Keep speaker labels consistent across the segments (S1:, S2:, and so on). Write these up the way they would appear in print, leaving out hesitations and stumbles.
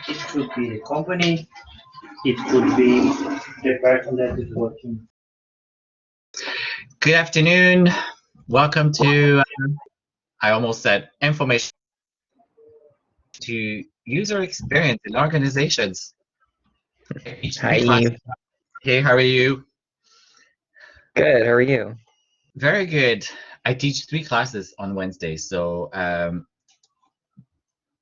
S1: It could be the company. It could be the person that is working.
S2: Good afternoon. Welcome to, I almost said information to user experience in organizations.
S3: Hi, Yves.
S2: Hey, how are you?
S3: Good. How are you?
S2: Very good. I teach 3 classes on Wednesdays, so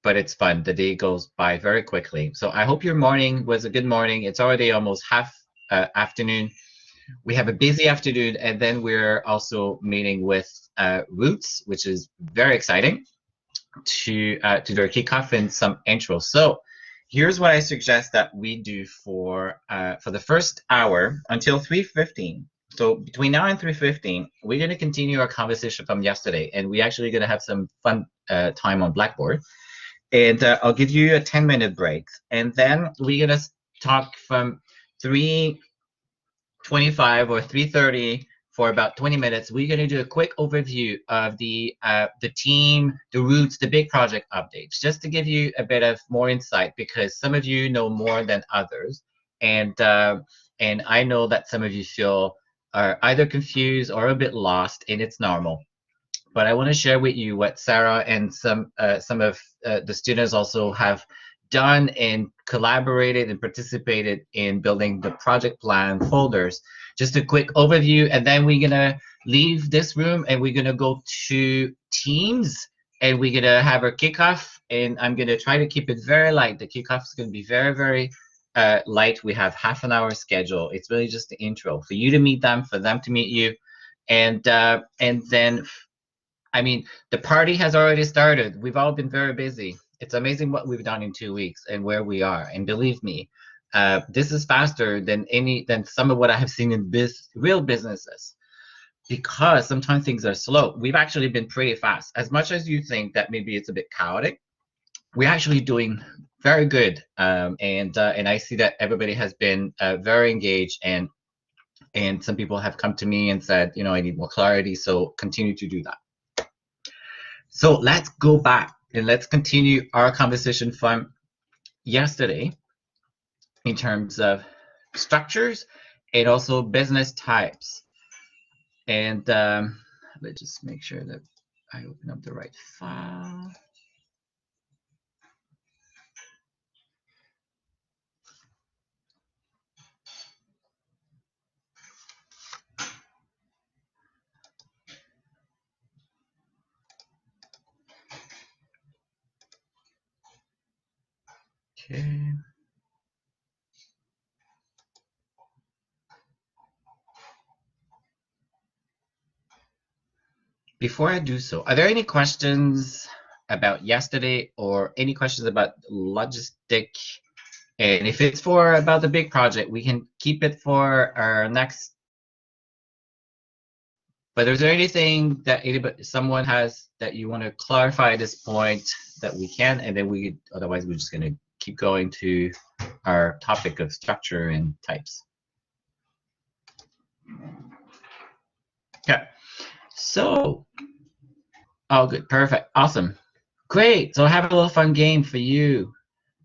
S2: but it's fun. The day goes by very quickly. So I hope your morning was a good morning. It's already almost half afternoon. We have a busy afternoon, and then we're also meeting with Roots, which is very exciting, to do a kickoff and some intro. So here's what I suggest that we do for the first hour until 3:15. So between now and 3:15, we're going to continue our conversation from yesterday, and we're actually going to have some fun time on Blackboard. And I'll give you a 10-minute break, and then we're going to talk from 3:25 or 3:30 for about 20 minutes. We're going to do a quick overview of the team, the Roots, the big project updates, just to give you a bit of more insight, because some of you know more than others, and I know that some of you are either confused or a bit lost, and it's normal. But I want to share with you what Sarah and some of the students also have done and collaborated and participated in building the project plan folders. Just a quick overview, and then we're gonna leave this room and we're gonna go to Teams, and we're gonna have our kickoff, and I'm gonna try to keep it very light. The kickoff is gonna be very, very light. We have half an hour schedule. It's really just the intro for you to meet them, for them to meet you, and then, I mean, the party has already started. We've all been very busy. It's amazing what we've done in 2 weeks and where we are. And believe me, this is faster than some of what I have seen in real businesses, because sometimes things are slow. We've actually been pretty fast. As much as you think that maybe it's a bit chaotic, we're actually doing very good. And I see that everybody has been very engaged, and some people have come to me and said, I need more clarity. So continue to do that. So let's go back and let's continue our conversation from yesterday in terms of structures and also business types. And let's just make sure that I open up the right file. Okay. Before I do so, are there any questions about yesterday or any questions about logistic? And if it's about the big project, we can keep it for our next. But is there anything that someone has that you want to clarify at this point that we can, and then otherwise we're just going to keep going to our topic of structure and types. Okay, so, oh good, perfect, awesome, great. So I have a little fun game for you,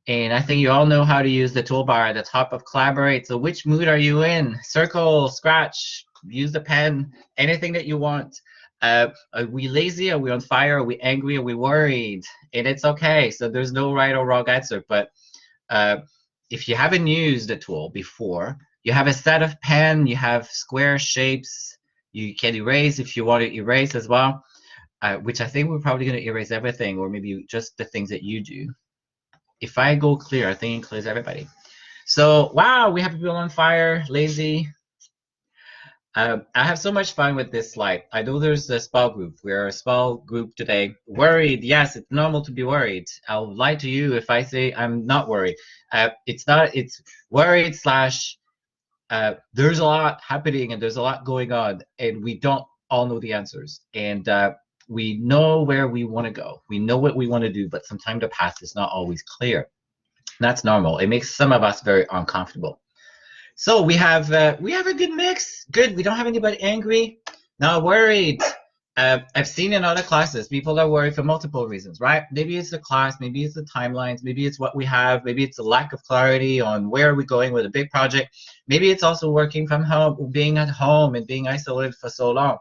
S2: and I think you all know how to use the toolbar at the top of Collaborate. So which mood are you in? Circle, scratch, use the pen, anything that you want. Are we lazy? Are we on fire? Are we angry? Are we worried? And it's okay. So there's no right or wrong answer. But if you haven't used the tool before, you have a set of pen, you have square shapes, you can erase if you want to erase as well, which I think we're probably going to erase everything, or maybe just the things that you do. If I go clear, I think it clears everybody. So, wow, we have people on fire, lazy. I have so much fun with this slide. I know there's a small group. We're a small group today. Worried, yes, it's normal to be worried. I'll lie to you if I say I'm not worried. It's not, it's worried slash there's a lot happening and there's a lot going on, and we don't all know the answers. And we know where we want to go. We know what we want to do, but sometimes the path is not always clear. That's normal. It makes some of us very uncomfortable. So we have a good mix. Good. We don't have anybody angry. Not worried. I've seen in other classes, people are worried for multiple reasons, right? Maybe it's the class, maybe it's the timelines, maybe it's what we have, maybe it's a lack of clarity on where are we going with a big project. Maybe it's also working from home, being at home and being isolated for so long.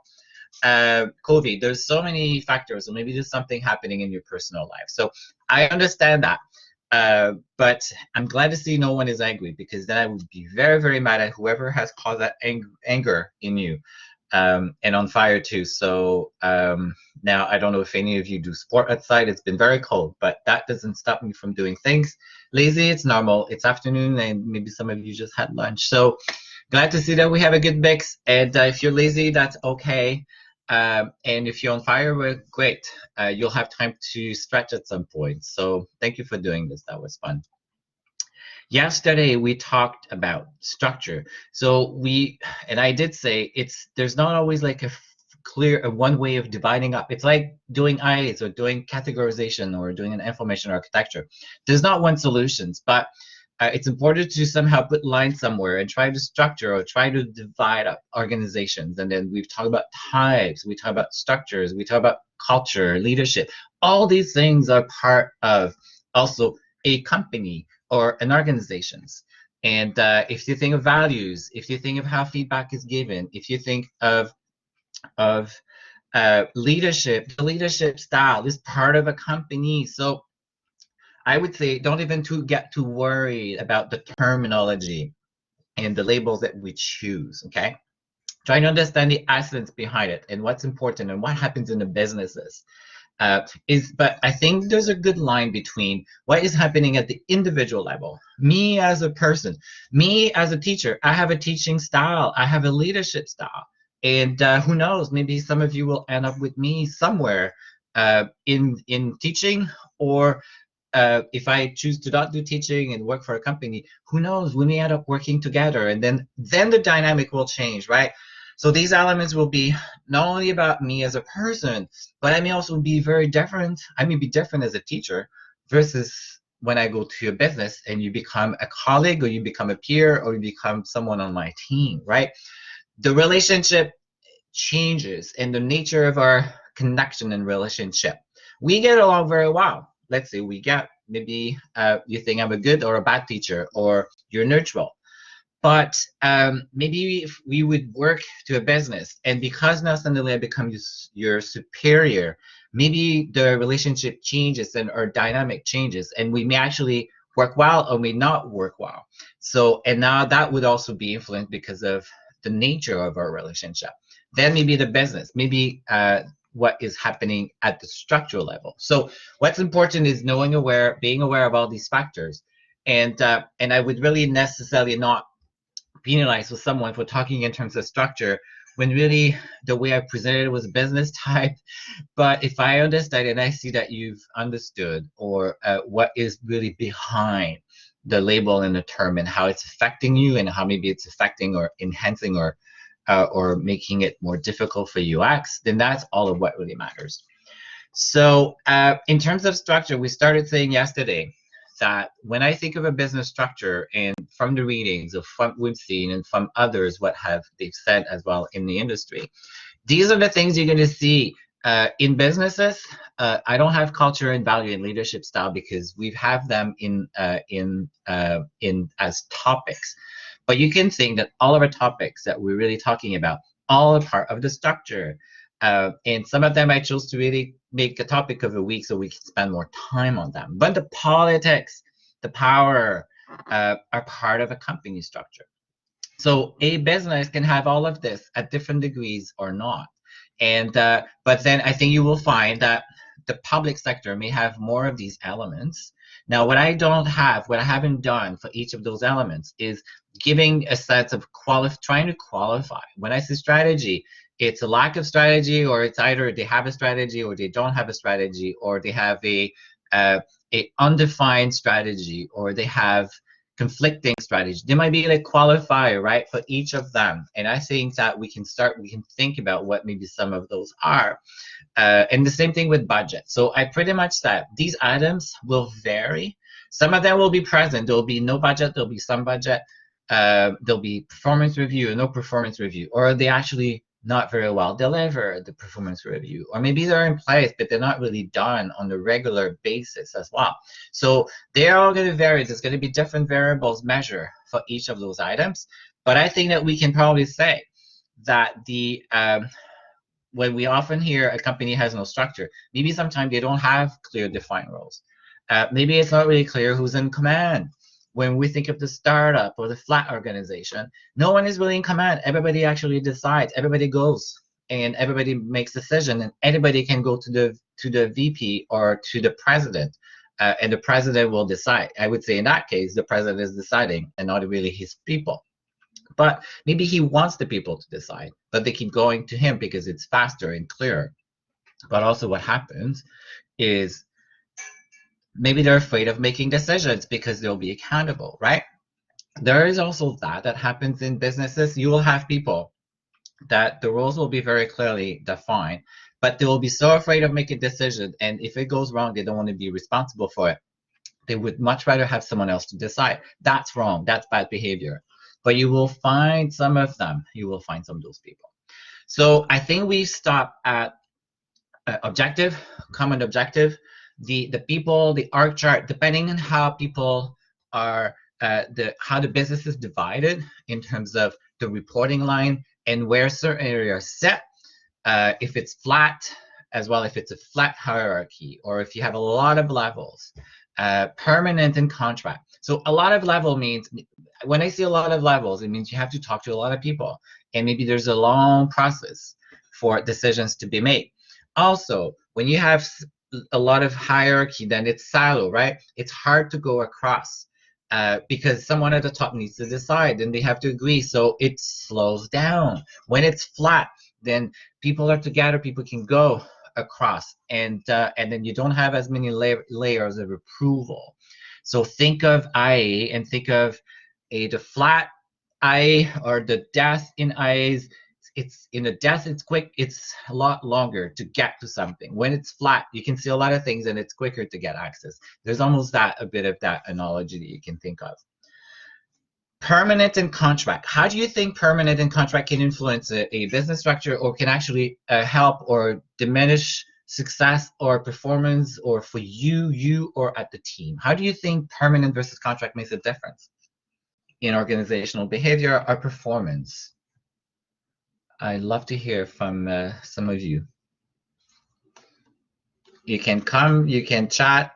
S2: COVID, there's so many factors, so maybe there's something happening in your personal life. So I understand that. But I'm glad to see no one is angry, because then I would be very, very mad at whoever has caused that anger in you, and on fire too. So now I don't know if any of you do sport outside. It's been very cold, but that doesn't stop me from doing things. Lazy, it's normal. It's afternoon, and maybe some of you just had lunch. So glad to see that we have a good mix. And if you're lazy, that's okay. And if you're on fire, well, great. You'll have time to stretch at some point. So thank you for doing this. That was fun. Yesterday we talked about structure. So and I did say there's not always like a clear one way of dividing up. It's like doing IAs or doing categorization or doing an information architecture. There's not one solution, but it's important to somehow put lines somewhere and try to structure or try to divide up organizations. And then we've talked about types, we talk about structures, we talk about culture, leadership. All these things are part of also a company or an organizations. And if you think of values, if you think of how feedback is given, if you think of leadership, the leadership style is part of a company. So I would say don't even get too worried about the terminology and the labels that we choose, okay? Trying to understand the essence behind it and what's important and what happens in the businesses. But I think there's a good line between what is happening at the individual level. Me as a person, me as a teacher, I have a teaching style, I have a leadership style. And who knows, maybe some of you will end up with me somewhere in teaching, or if I choose to not do teaching and work for a company, who knows, we may end up working together, and then the dynamic will change, right? So these elements will be not only about me as a person, but I may also be very different. I may be different as a teacher versus when I go to a business and you become a colleague or you become a peer or you become someone on my team, right? The relationship changes and the nature of our connection and relationship. We get along very well. Let's say we get, maybe you think I'm a good or a bad teacher, or you're neutral. But maybe if we would work to a business, and because now suddenly I become your superior, maybe the relationship changes and our dynamic changes, and we may actually work well or may not work well. So, and now that would also be influenced because of the nature of our relationship. Then maybe the business, maybe what is happening at the structural level. So what's important is being aware of all these factors. And I would really necessarily not penalize with someone for talking in terms of structure when really the way I presented it was business type. But if I understand and I see that you've understood, or what is really behind the label and the term and how it's affecting you and how maybe it's affecting or enhancing or making it more difficult for UX, then that's all of what really matters. So in terms of structure, we started saying yesterday that when I think of a business structure, and from the readings of what we've seen and from others, what they've said as well in the industry, these are the things you're going to see in businesses. I don't have culture and value and leadership style because we have them in as topics. But you can think that all of our topics that we're really talking about, all are part of the structure. And some of them I chose to really make a topic of a week so we can spend more time on them. But the politics, the power are part of a company structure. So a business can have all of this at different degrees or not. And but then I think you will find that the public sector may have more of these elements. Now, what I haven't done for each of those elements is giving a sense of trying to qualify. When I say strategy, it's a lack of strategy, or it's either they have a strategy or they don't have a strategy, or they have a undefined strategy, or they have conflicting strategy. There might be like qualifier, right, for each of them. And I think that we can think about what maybe some of those are. And the same thing with budget. So I pretty much said these items will vary. Some of them will be present. There will be no budget, there'll be some budget. There'll be performance review or no performance review, or they actually not very well delivered, the performance review, or maybe they're in place, but they're not really done on a regular basis as well. So they're all going to vary. There's going to be different variables measure for each of those items. But I think that we can probably say that the when we often hear a company has no structure, maybe sometimes they don't have clear defined roles. Maybe it's not really clear who's in command. When we think of the startup or the flat organization, no one is really in command. Everybody actually decides. Everybody goes and everybody makes decision, and anybody can go to the VP or to the president, and the president will decide. I would say in that case, the president is deciding and not really his people. But maybe he wants the people to decide, but they keep going to him because it's faster and clearer. But also what happens is maybe they're afraid of making decisions because they'll be accountable, right? There is also that happens in businesses. You will have people that the roles will be very clearly defined, but they will be so afraid of making decisions, and if it goes wrong, they don't want to be responsible for it. They would much rather have someone else to decide. That's wrong. That's bad behavior. But you will find some of them. You will find some of those people. So I think we stop at objective, common objective. The people, the org chart, depending on how people are, how the business is divided in terms of the reporting line and where certain areas set. If it's flat, as well if it's a flat hierarchy, or if you have a lot of levels, permanent and contract. So a lot of level means, when I see a lot of levels, it means you have to talk to a lot of people, and maybe there's a long process for decisions to be made. Also, when you have a lot of hierarchy, then it's silo, right? It's hard to go across because someone at the top needs to decide, and they have to agree, so it slows down. When it's flat, then people are together, people can go across, and then you don't have as many layers of approval. So think of IA and think of the flat IA or the death in IAs. It's in the death, it's quick, it's a lot longer to get to something. When it's flat, you can see a lot of things and it's quicker to get access. There's almost a bit of that analogy that you can think of. Permanent and contract. How do you think permanent and contract can influence a business structure, or can actually help or diminish success or performance, or for you or at the team? How do you think permanent versus contract makes a difference in organizational behavior or performance? I'd love to hear from some of you. You can come, you can chat,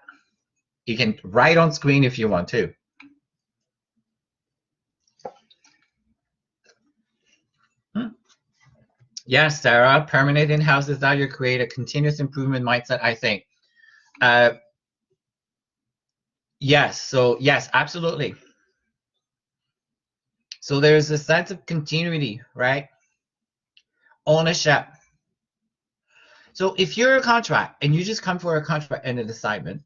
S2: you can write on screen if you want to. Yes, Sarah, permanent in-house desire create a continuous improvement mindset, I think. Yes, so yes, absolutely. So there's a sense of continuity, right? Ownership. So if you're a contract and you just come for a contract and an assignment,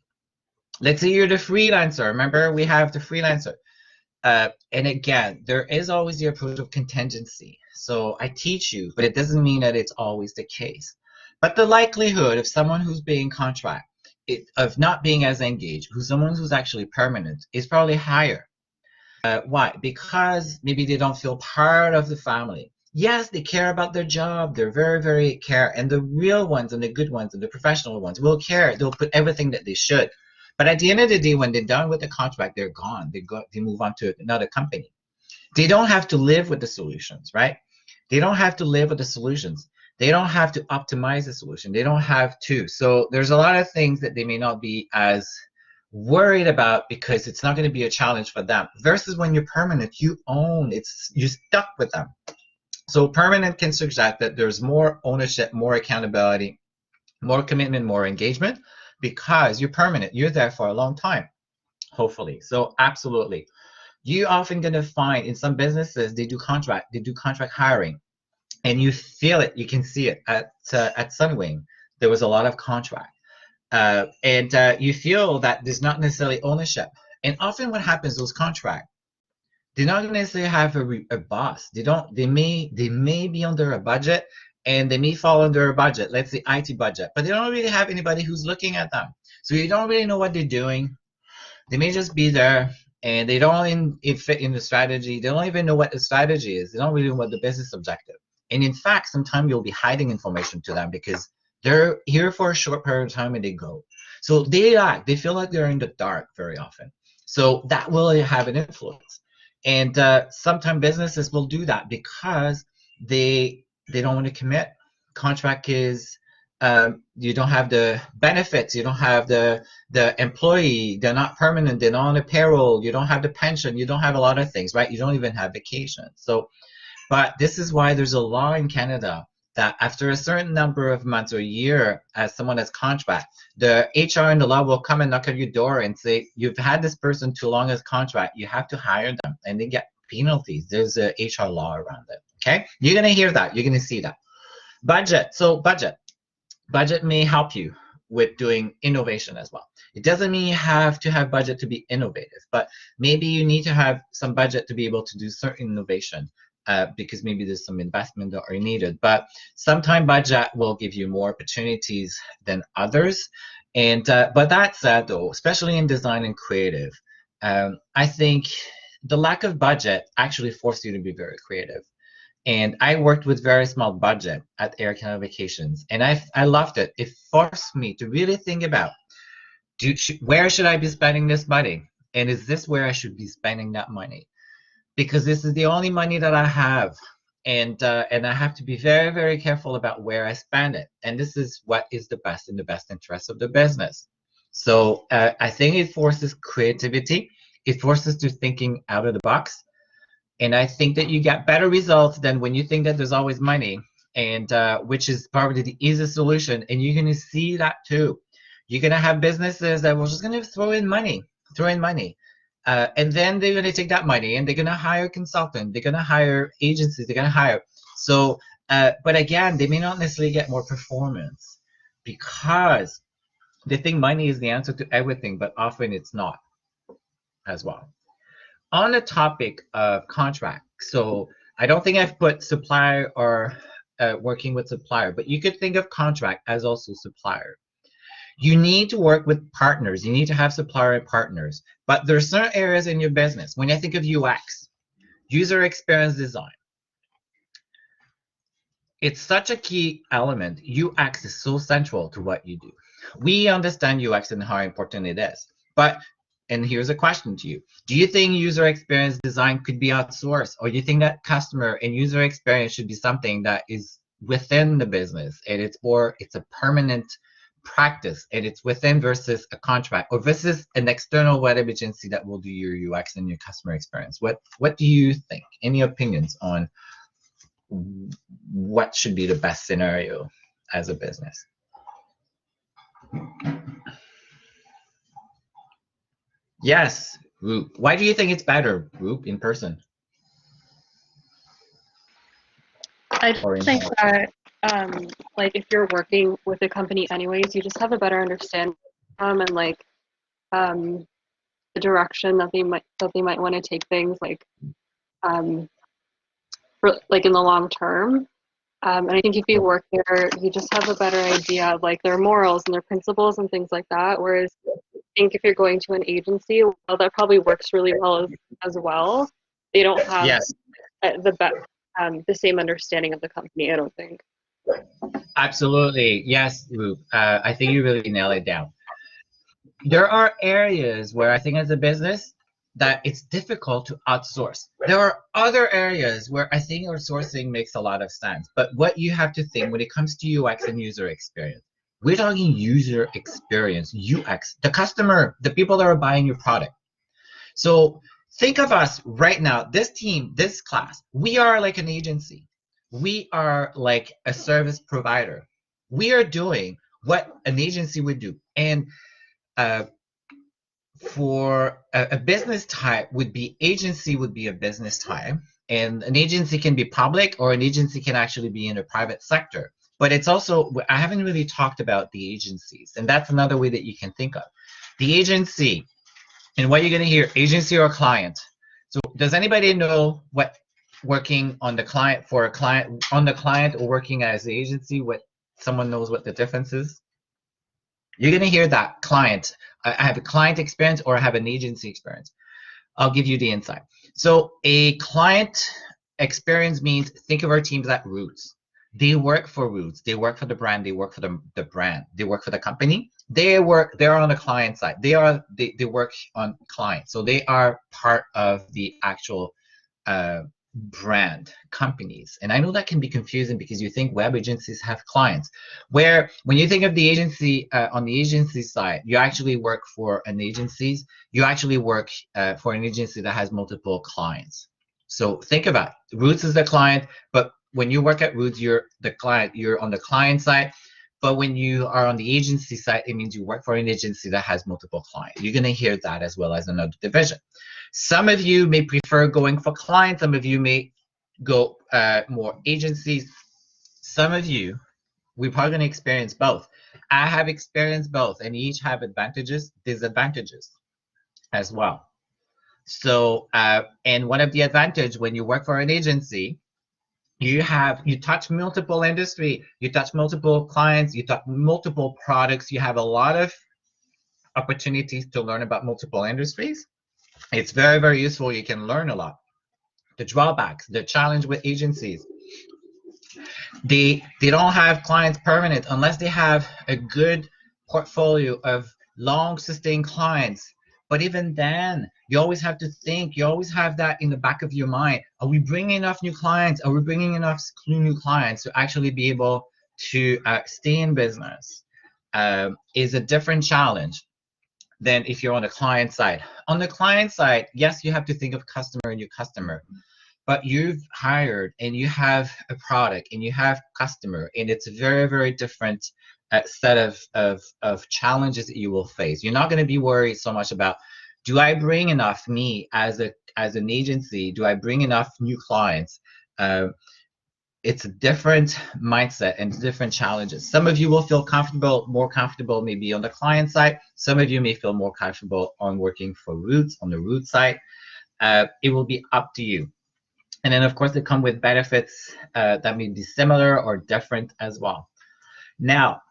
S2: let's say you're the freelancer. Remember, we have the freelancer. And again, there is always the approach of contingency. So I teach you, but it doesn't mean that it's always the case. But the likelihood of someone who's being contract, of not being as engaged, someone who's actually permanent, is probably higher. Why? Because maybe they don't feel part of the family. Yes, they care about their job. They're very, very care. And the real ones and the good ones and the professional ones will care. They'll put everything that they should. But at the end of the day, when they're done with the contract, they're gone. They move on to another company. They don't have to live with the solutions, right? They don't have to live with the solutions. They don't have to optimize the solution. They don't have to. So there's a lot of things that they may not be as worried about because it's not going to be a challenge for them. Versus when you're permanent, you own it. You're stuck with them. So permanent can suggest that there's more ownership, more accountability, more commitment, more engagement, because you're permanent. You're there for a long time, hopefully. So absolutely. You're often going to find in some businesses, they do contract hiring, and you feel it. You can see it at Sunwing. There was a lot of contract. And you feel that there's not necessarily ownership. And often what happens, those contracts, they don't necessarily have a boss. They may be under a budget, and they may fall under a budget, let's say IT budget, but they don't really have anybody who's looking at them. So you don't really know what they're doing. They may just be there, and they don't fit in the strategy. They don't even know what the strategy is. They don't really know what the business objective. And in fact, sometimes you'll be hiding information to them because they're here for a short period of time and they go. So they feel like they're in the dark very often. So that will have an influence. And sometimes businesses will do that because they don't want to commit. Contract is you don't have the benefits, you don't have the employee, they're not permanent, they're not on a payroll, you don't have the pension, you don't have a lot of things, right? You don't even have vacation. So, but this is why there's a law in Canada that after a certain number of months or a year, as someone has contract, the HR and the law will come and knock at your door and say, you've had this person too long as contract, you have to hire them, and they get penalties. There's a HR law around it, okay? You're gonna hear that, you're gonna see that. Budget, so budget may help you with doing innovation as well. It doesn't mean you have to have budget to be innovative, but maybe you need to have some budget to be able to do certain innovation because maybe there's some investment that are needed. But sometimes budget will give you more opportunities than others. And but that said, though, especially in design and creative, I think the lack of budget actually forces you to be very creative. And I worked with very small budget at Air Canada Vacations, and I loved it. It forced me to really think about, where should I be spending this money? And is this where I should be spending that money? Because this is the only money that I have. And I have to be very, very careful about where I spend it. And this is what is the best in the best interest of the business. So I think it forces creativity. It forces to thinking out of the box. And I think that you get better results than when you think that there's always money, and which is probably the easiest solution. And you're going to see that too. You're going to have businesses that will just going to throw in money. And then they're going to take that money and they're going to hire consultants. They're going to hire agencies. They're going to hire. So, but again, they may not necessarily get more performance because they think money is the answer to everything, but often it's not as well. On the topic of contract, so I don't think I've put supplier or working with supplier, but you could think of contract as also supplier. You need to work with partners. You need to have supplier and partners, but there are certain areas in your business. When I think of UX, user experience design, it's such a key element. UX is so central to what you do. We understand UX and how important it is, but and here's a question to you. Do you think user experience design could be outsourced? Or do you think that customer and user experience should be something that is within the business and it's a permanent practice and it's within versus a contract, or versus an external web agency that will do your UX and your customer experience? What do you think? Any opinions on what should be the best scenario as a business? Yes, Roop. Why do you think it's better, Roop, in person?
S4: I think that, like, if you're working with a company anyways, you just have a better understanding and like the direction that they might want to take things, like for like in the long term. And I think if you work there, you just have a better idea of like their morals and their principles and things like that. Whereas I think if you're going to an agency, well, that probably works really well as well. They don't have the same understanding of the company, I don't think.
S2: Absolutely. Yes, Roop. I think you really nailed it down. There are areas where I think as a business that it's difficult to outsource. There are other areas where I think outsourcing makes a lot of sense. But what you have to think when it comes to UX and user experience, we're talking user experience, UX, the customer, the people that are buying your product. So think of us right now, this team, this class, we are like an agency. We are like a service provider. We are doing what an agency would do. And for a business type would be a business type, and an agency can be public or an agency can actually be in the private sector. But it's also, I haven't really talked about the agencies, and that's another way that you can think of the agency. And what you're going to hear, agency or client. So does anybody know what working on the client for a client on the client or working as the agency, what someone knows what the difference is? You're going to hear that client. I have a client experience or I have an agency experience. I'll give you the insight. So a client experience means, think of our teams at Roots. They work for Roots. They work for the brand. They work for the brand. They work for the company. They're on the client side. They work on clients. So they are part of the actual brand companies. And I know that can be confusing because you think web agencies have clients, where when you think of the agency, on the agency side, you actually work for an agency. You actually work for an agency that has multiple clients. So think about it. Roots is the client, but when you work at Roots, you're the client. You're on the client side. But when you are on the agency side, it means you work for an agency that has multiple clients. You're going to hear that as well as another division. Some of you may prefer going for clients. Some of you may go more agencies. Some of you, we're probably going to experience both. I have experienced both, and each have advantages, disadvantages as well. So, and one of the advantages when you work for an agency, you touch multiple industry, you touch multiple clients, you touch multiple products. You have a lot of opportunities to learn about multiple industries. It's very, very useful. You can learn a lot. The drawbacks, the challenge with agencies, they don't have clients permanent unless they have a good portfolio of long sustained clients. But even then, you always have to think, you always have that in the back of your mind. Are we bringing enough new clients? Are we bringing enough new clients to actually be able to stay in business? Is a different challenge than if you're on the client side. On the client side, yes, you have to think of customer and your customer, but you've hired and you have a product and you have customer, and it's a very, very different set of challenges that you will face. You're not going to be worried so much about, do I bring enough, me as an agency, do I bring enough new clients? It's a different mindset and different challenges. Some of you will feel more comfortable maybe on the client side. Some of you may feel more comfortable on working for Roots, on the Roots side. It will be up to you. And then, of course, they come with benefits that may be similar or different as well. Now,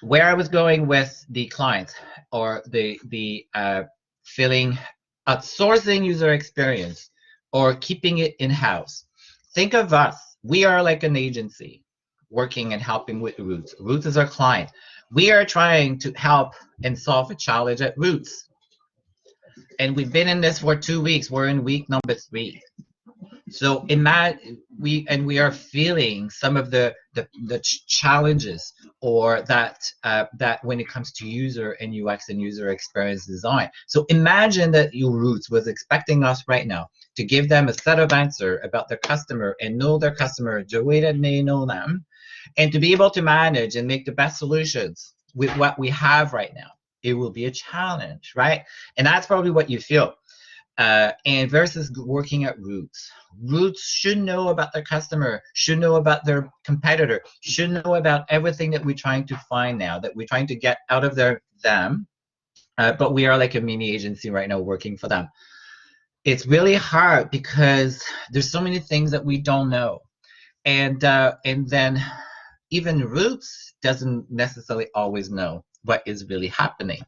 S2: where I was going with the clients or the feeling outsourcing user experience or keeping it in-house. Think of us. We are like an agency working and helping with Roots. Roots is our client. We are trying to help and solve a challenge at Roots. And we've been in this for 2 weeks. We're in week number 3. So in that, we are feeling some of the challenges, or that when it comes to user and UX and user experience design. So imagine that your Roots was expecting us right now to give them a set of answer about their customer and know their customer the way that they know them, and to be able to manage and make the best solutions with what we have right now. It will be a challenge, right? And that's probably what you feel. And versus working at Roots. Roots should know about their customer, should know about their competitor, should know about everything that we're trying to find now, that we're trying to get out of them. But we are like a mini agency right now working for them. It's really hard because there's so many things that we don't know. And then even Roots doesn't necessarily always know what is really happening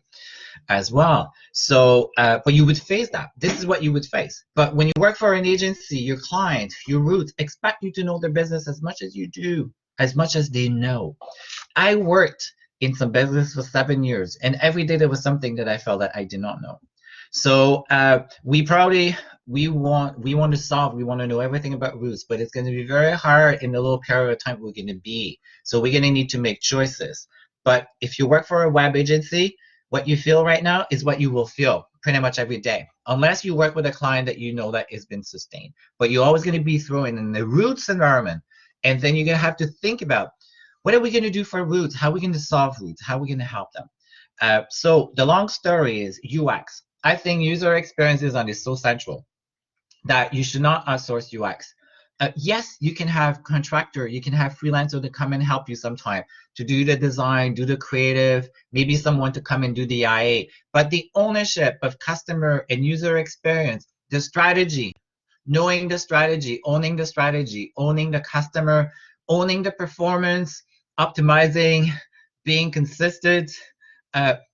S2: as well. So, but you would face that. This is what you would face. But when you work for an agency, your client, your Roots expect you to know their business as much as you do, as much as they know. I worked in some business for 7 years, and every day there was something that I felt that I did not know. So we want to solve, we want to know everything about Roots, but it's going to be very hard in the little period of time we're going to be. So we're going to need to make choices. But if you work for a web agency, what you feel right now is what you will feel pretty much every day, unless you work with a client that you know that has been sustained. But you're always going to be thrown in the Roots environment, and then you're going to have to think about, what are we going to do for Roots? How are we going to solve Roots? How are we going to help them? So the long story is UX. I think user experience design is so central that you should not outsource UX. Yes, you can have contractor, you can have freelancer to come and help you sometime to do the design, do the creative, maybe someone to come and do the IA. But the ownership of customer and user experience, the strategy, knowing the strategy, owning the customer, owning the performance, optimizing, being consistent,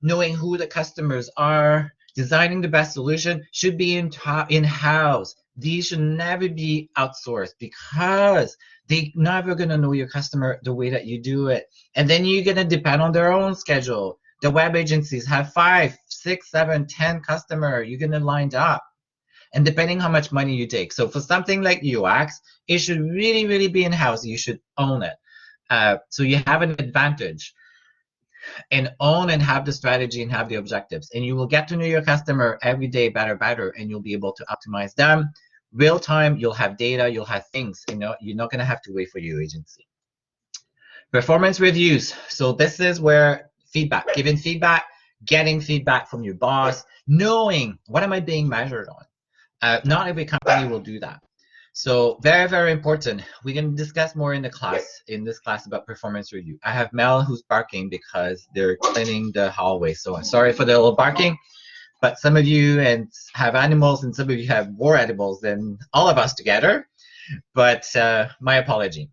S2: knowing who the customers are, designing the best solution should be in-house. these should never be outsourced because they're never going to know your customer the way that you do it. And then you're going to depend on their own schedule. The web agencies have 5, 6, 7, 10 customers you're going to line up. And depending how much money you take. So for something like UX, it should really, really be in-house. You should own it. So you have an advantage. And own and have the strategy and have the objectives. And you will get to know your customer every day better, and you'll be able to optimize them. Real time, you'll have data, you'll have things. You know, you're not going to have to wait for your agency. Performance reviews. So this is where feedback, giving feedback, getting feedback from your boss, knowing what am I being measured on. Not every company will do that. So very, very important. We're going to discuss more in this class about performance review. I have Mel who's barking because they're cleaning the hallway. So I'm sorry for the little barking, but some of you have animals and some of you have more animals than all of us together. But my apology.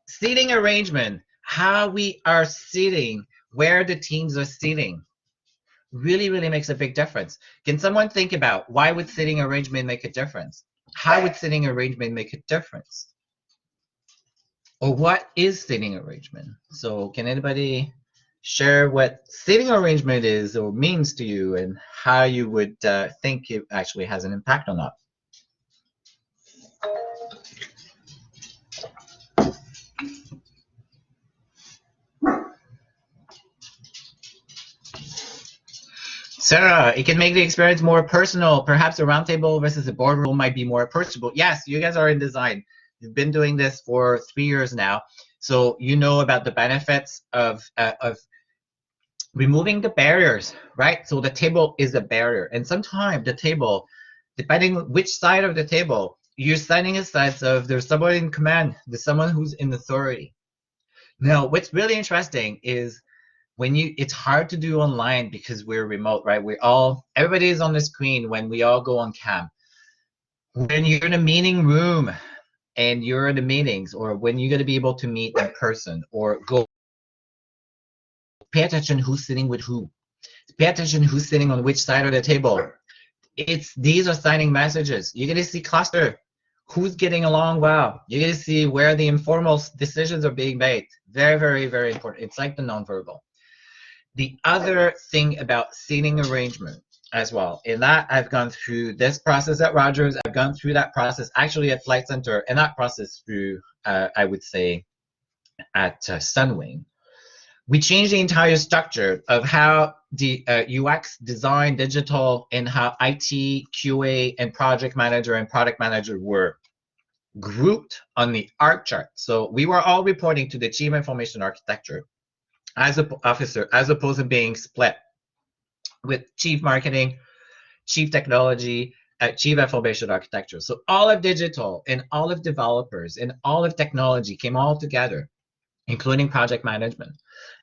S2: Seating arrangement, how we are seating, where the teams are seating, really, really makes a big difference. Can someone think about why would seating arrangement make a difference? How would seating arrangement make a difference? Or what is seating arrangement? So can anybody share what seating arrangement is or means to you and how you would think it actually has an impact on that? Sarah, it can make the experience more personal. Perhaps a roundtable versus a boardroom might be more approachable. Yes, you guys are in design. You've been doing this for 3 years now, so you know about the benefits of removing the barriers, right? So the table is a barrier, and sometimes the table, depending which side of the table, you're sending a sense of there's someone in command, there's someone who's in authority. Now, what's really interesting is it's hard to do online because we're remote, right? Everybody is on the screen when we all go on cam. When you're in a meeting room and you're in the meetings, or when you're going to be able to meet in person or go, pay attention who's sitting with who. Pay attention who's sitting on which side of the table. These are signing messages. You're going to see cluster. Who's getting along well. You're going to see where the informal decisions are being made. Very, very, very important. It's like the nonverbal. The other thing about seating arrangement as well, in that I've gone through this process at Rogers, I've gone through that process actually at Flight Center, and that process through, I would say, at Sunwing. We changed the entire structure of how the UX, design, digital, and how IT, QA, and project manager and product manager were grouped on the org chart. So we were all reporting to the Chief Information Architecture as an officer, as opposed to being split with Chief Marketing, Chief Technology, Chief Information Architecture. So all of digital and all of developers and all of technology came all together, including project management.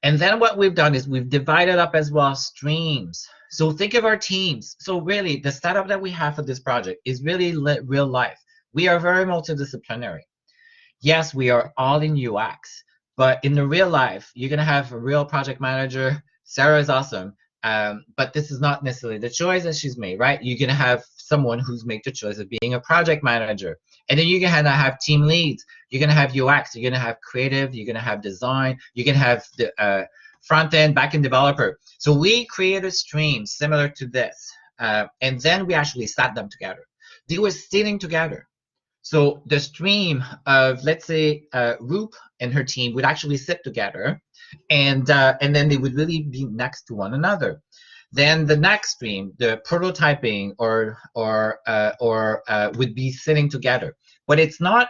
S2: And then what we've done is we've divided up as well streams. So think of our teams. So really, the setup that we have for this project is really real life. We are very multidisciplinary. Yes, we are all in UX, but in the real life, you're going to have a real project manager. Sarah is awesome, but this is not necessarily the choice that she's made, right? You're going to have someone who's made the choice of being a project manager. And then you're going to have team leads. You're going to have UX. You're going to have creative. You're going to have design. You're going to have the front-end, back-end developer. So we created streams similar to this, and then we actually sat them together. They were sitting together. So the stream of, let's say, Roop and her team would actually sit together, and then they would really be next to one another. Then the next stream, the prototyping would be sitting together. But it's not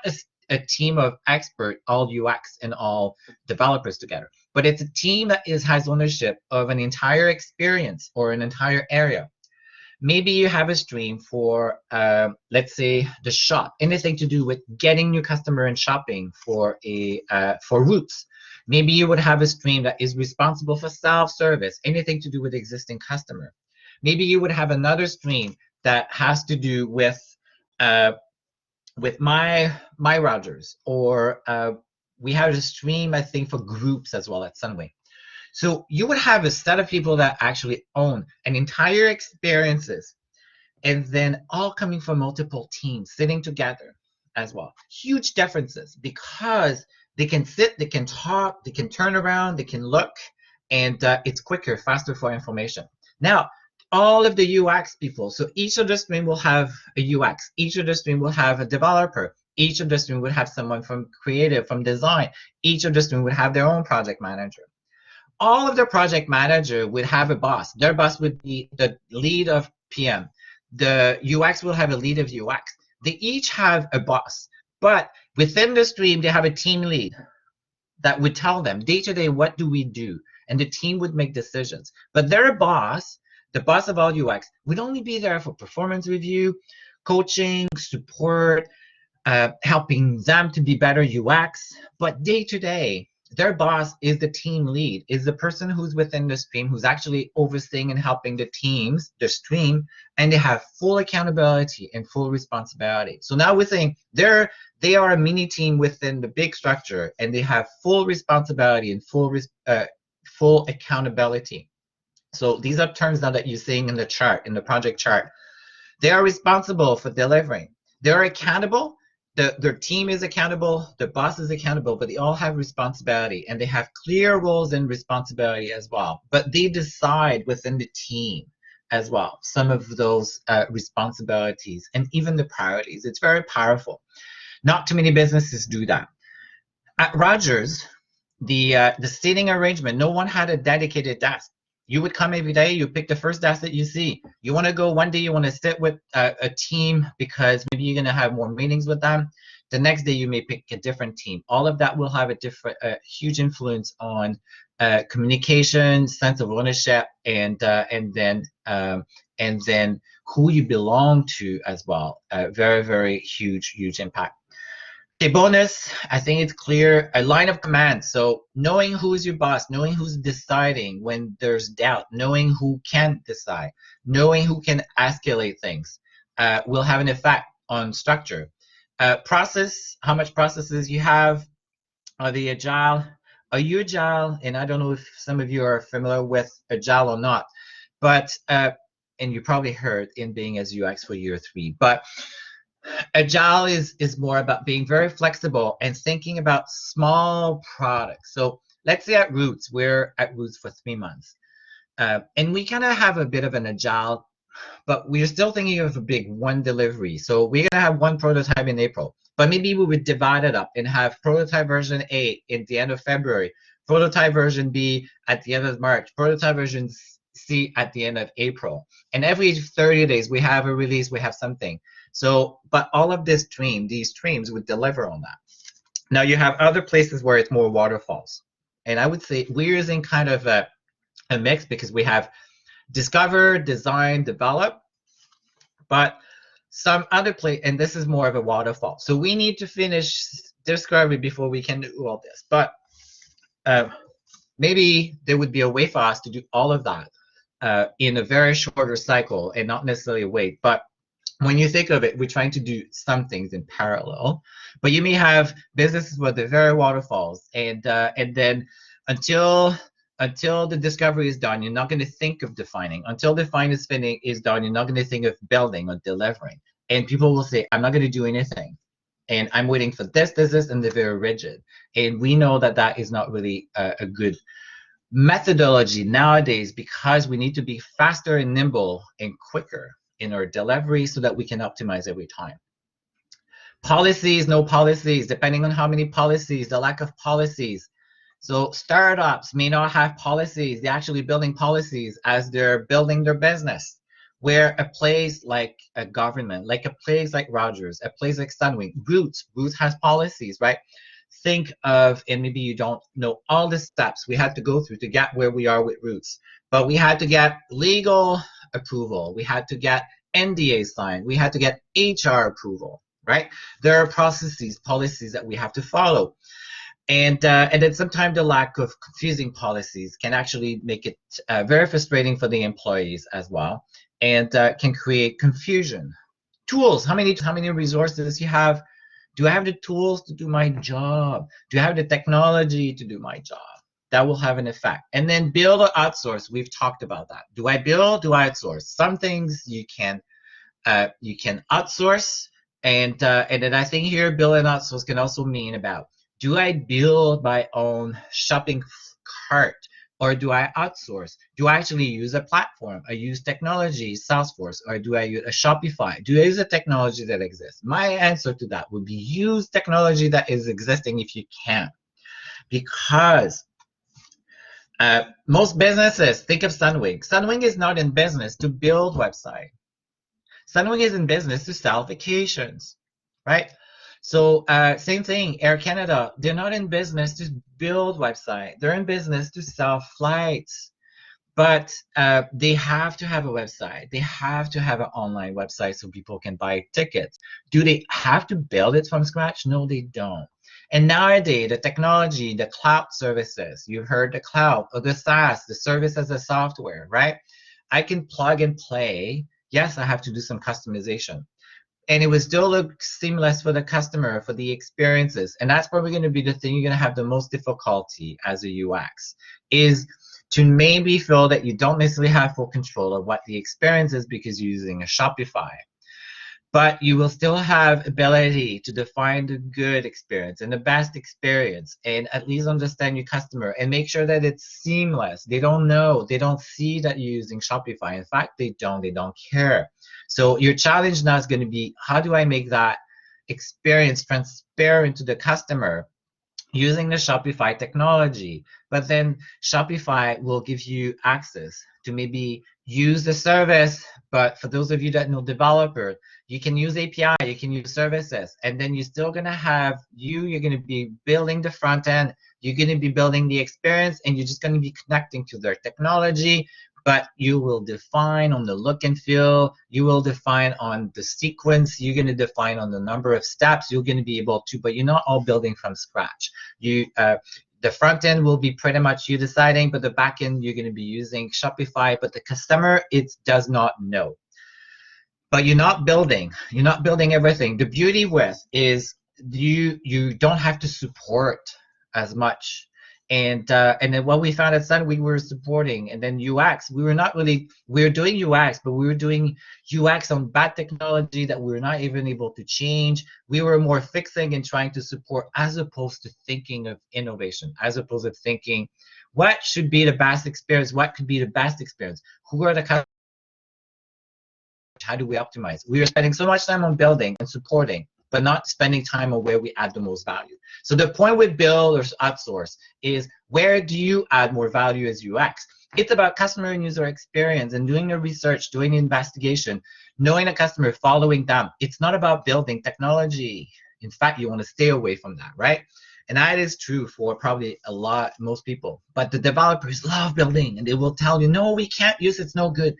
S2: a team of expert, all UX and all developers together. But it's a team that has ownership of an entire experience or an entire area. Maybe you have a stream for, let's say, the shop, anything to do with getting new customer and shopping for Roots. Maybe you would have a stream that is responsible for self-service, anything to do with existing customer. Maybe you would have another stream that has to do with my Rogers, or we have a stream, I think, for groups as well at Sunway. So you would have a set of people that actually own an entire experiences and then all coming from multiple teams sitting together as well. Huge differences because they can sit, they can talk, they can turn around, they can look, and it's quicker, faster for information. Now, all of the UX people, so each of the stream will have a UX, each of the stream will have a developer, each of the stream would have someone from creative, from design, each of the stream would have their own project manager. All of the project manager would have a boss. Their boss would be the lead of PM. The UX will have a lead of UX. They each have a boss, but within the stream, they have a team lead that would tell them day to day, what do we do? And the team would make decisions. But their boss, the boss of all UX, would only be there for performance review, coaching, support, helping them to be better UX. But day to day, their boss is the team lead, is the person who's within the stream, who's actually overseeing and helping the teams, the stream, and they have full accountability and full responsibility. So now we're saying they are a mini team within the big structure, and they have full responsibility and full accountability. So these are terms now that you're seeing in the chart, in the project chart. They are responsible for delivering. They're accountable. Their team is accountable, their boss is accountable, but they all have responsibility, and they have clear roles and responsibility as well. But they decide within the team as well some of those responsibilities and even the priorities. It's very powerful. Not too many businesses do that. At Rogers, the seating arrangement, no one had a dedicated desk. You would come every day, you pick the first desk that you see. You want to go one day, you want to sit with a team because maybe you're going to have more meetings with them. The next day, you may pick a different team. All of that will have a huge influence on communication, sense of ownership, and then who you belong to as well. Very, very huge impact. Okay, bonus, I think it's clear, a line of command. So knowing who's your boss, knowing who's deciding when there's doubt, knowing who can't decide, knowing who can escalate things will have an effect on structure. Process, how much processes you have. Are they agile? Are you agile? And I don't know if some of you are familiar with agile or not, but, and you probably heard in being as UX for year 3, but agile is more about being very flexible and thinking about small products. So let's say at Roots, we're at Roots for 3 months. And we kind of have a bit of an agile, but we're still thinking of a big one delivery. So we're going to have one prototype in April, but maybe we would divide it up and have prototype version A at the end of February, prototype version B at the end of March, prototype version C at the end of April. And every 30 days, we have a release, we have something. So, but all of these streams would deliver on that. Now you have other places where it's more waterfalls. And I would say we're using kind of a mix because we have discover, design, develop, but some other place, and this is more of a waterfall. So we need to finish discovery before we can do all this. But maybe there would be a way for us to do all of that in a very shorter cycle and not necessarily wait. But when you think of it, we're trying to do some things in parallel, but you may have businesses where they're very waterfalls, and then until the discovery is done, you're not going to think of defining. Until define is done, you're not going to think of building or delivering. And people will say, I'm not going to do anything, and I'm waiting for this, and they're very rigid. And we know that that is not really a good methodology nowadays, because we need to be faster and nimble and quicker in our delivery so that we can optimize every time. Policies, no policies, depending on how many policies, the lack of policies. So startups may not have policies. They're actually building policies as they're building their business. Where a place like a government, like a place like Rogers, a place like Sunwing, Roots has policies, right? Think of, and maybe you don't know all the steps we had to go through to get where we are with Roots, but we had to get legal approval, we had to get NDA signed, we had to get HR approval, right? There are processes, policies that we have to follow. And then sometimes the lack of confusing policies can actually make it very frustrating for the employees as well, and can create confusion. Tools, how many resources you have? Do I have the tools to do my job? Do I have the technology to do my job? That will have an effect. And then build or outsource, we've talked about that. Do I build, do I outsource? Some things you can You can outsource, and then I think here build and outsource can also mean about, do I build my own shopping cart, or do I outsource? Do I actually use a platform? I use technology, Salesforce, or do I use a Shopify? Do I use a technology that exists? My answer to that would be use technology that is existing if you can, because most businesses, think of Sunwing. Sunwing is not in business to build website. Sunwing is in business to sell vacations, right? So same thing, Air Canada, they're not in business to build website. They're in business to sell flights. But they have to have a website. They have to have an online website so people can buy tickets. Do they have to build it from scratch? No, they don't. And nowadays, the technology, the cloud services, you've heard the cloud or the SaaS, the service as a software, right? I can plug and play. Yes, I have to do some customization. And it will still look seamless for the customer, for the experiences. And that's probably going to be the thing you're going to have the most difficulty as a UX, is to maybe feel that you don't necessarily have full control of what the experience is because you're using a Shopify. But you will still have ability to define the good experience and the best experience, and at least understand your customer and make sure that it's seamless. They don't know, they don't see that you're using Shopify. In fact, they don't care. So your challenge now is going to be, how do I make that experience transparent to the customer using the Shopify technology? But then Shopify will give you access to maybe use the service. But for those of you that know developers, you can use API, you can use services, and then you're still gonna have you're gonna be building the front end, you're gonna be building the experience, and you're just gonna be connecting to their technology. But you will define on the look and feel, you will define on the sequence, you're going to define on the number of steps, you're going to be able to, but you're not all building from scratch. The front end will be pretty much you deciding, but the back end, you're going to be using Shopify, but the customer, it does not know. But you're not building everything. The beauty with is you don't have to support as much. And then what we found at Sun, we were supporting, and then UX, we were doing UX, but we were doing UX on bad technology that we were not even able to change. We were more fixing and trying to support, as opposed to thinking of innovation, as opposed to thinking what should be the best experience, what could be the best experience, who are the customers, how do we optimize? We are spending so much time on building and supporting, but not spending time on where we add the most value. So the point with build or outsource is, where do you add more value as UX? It's about customer and user experience and doing the research, doing the investigation, knowing the customer, following them. It's not about building technology. In fact, you want to stay away from that, right? And that is true for probably most people. But the developers love building, and they will tell you, no, we can't use it, it's no good.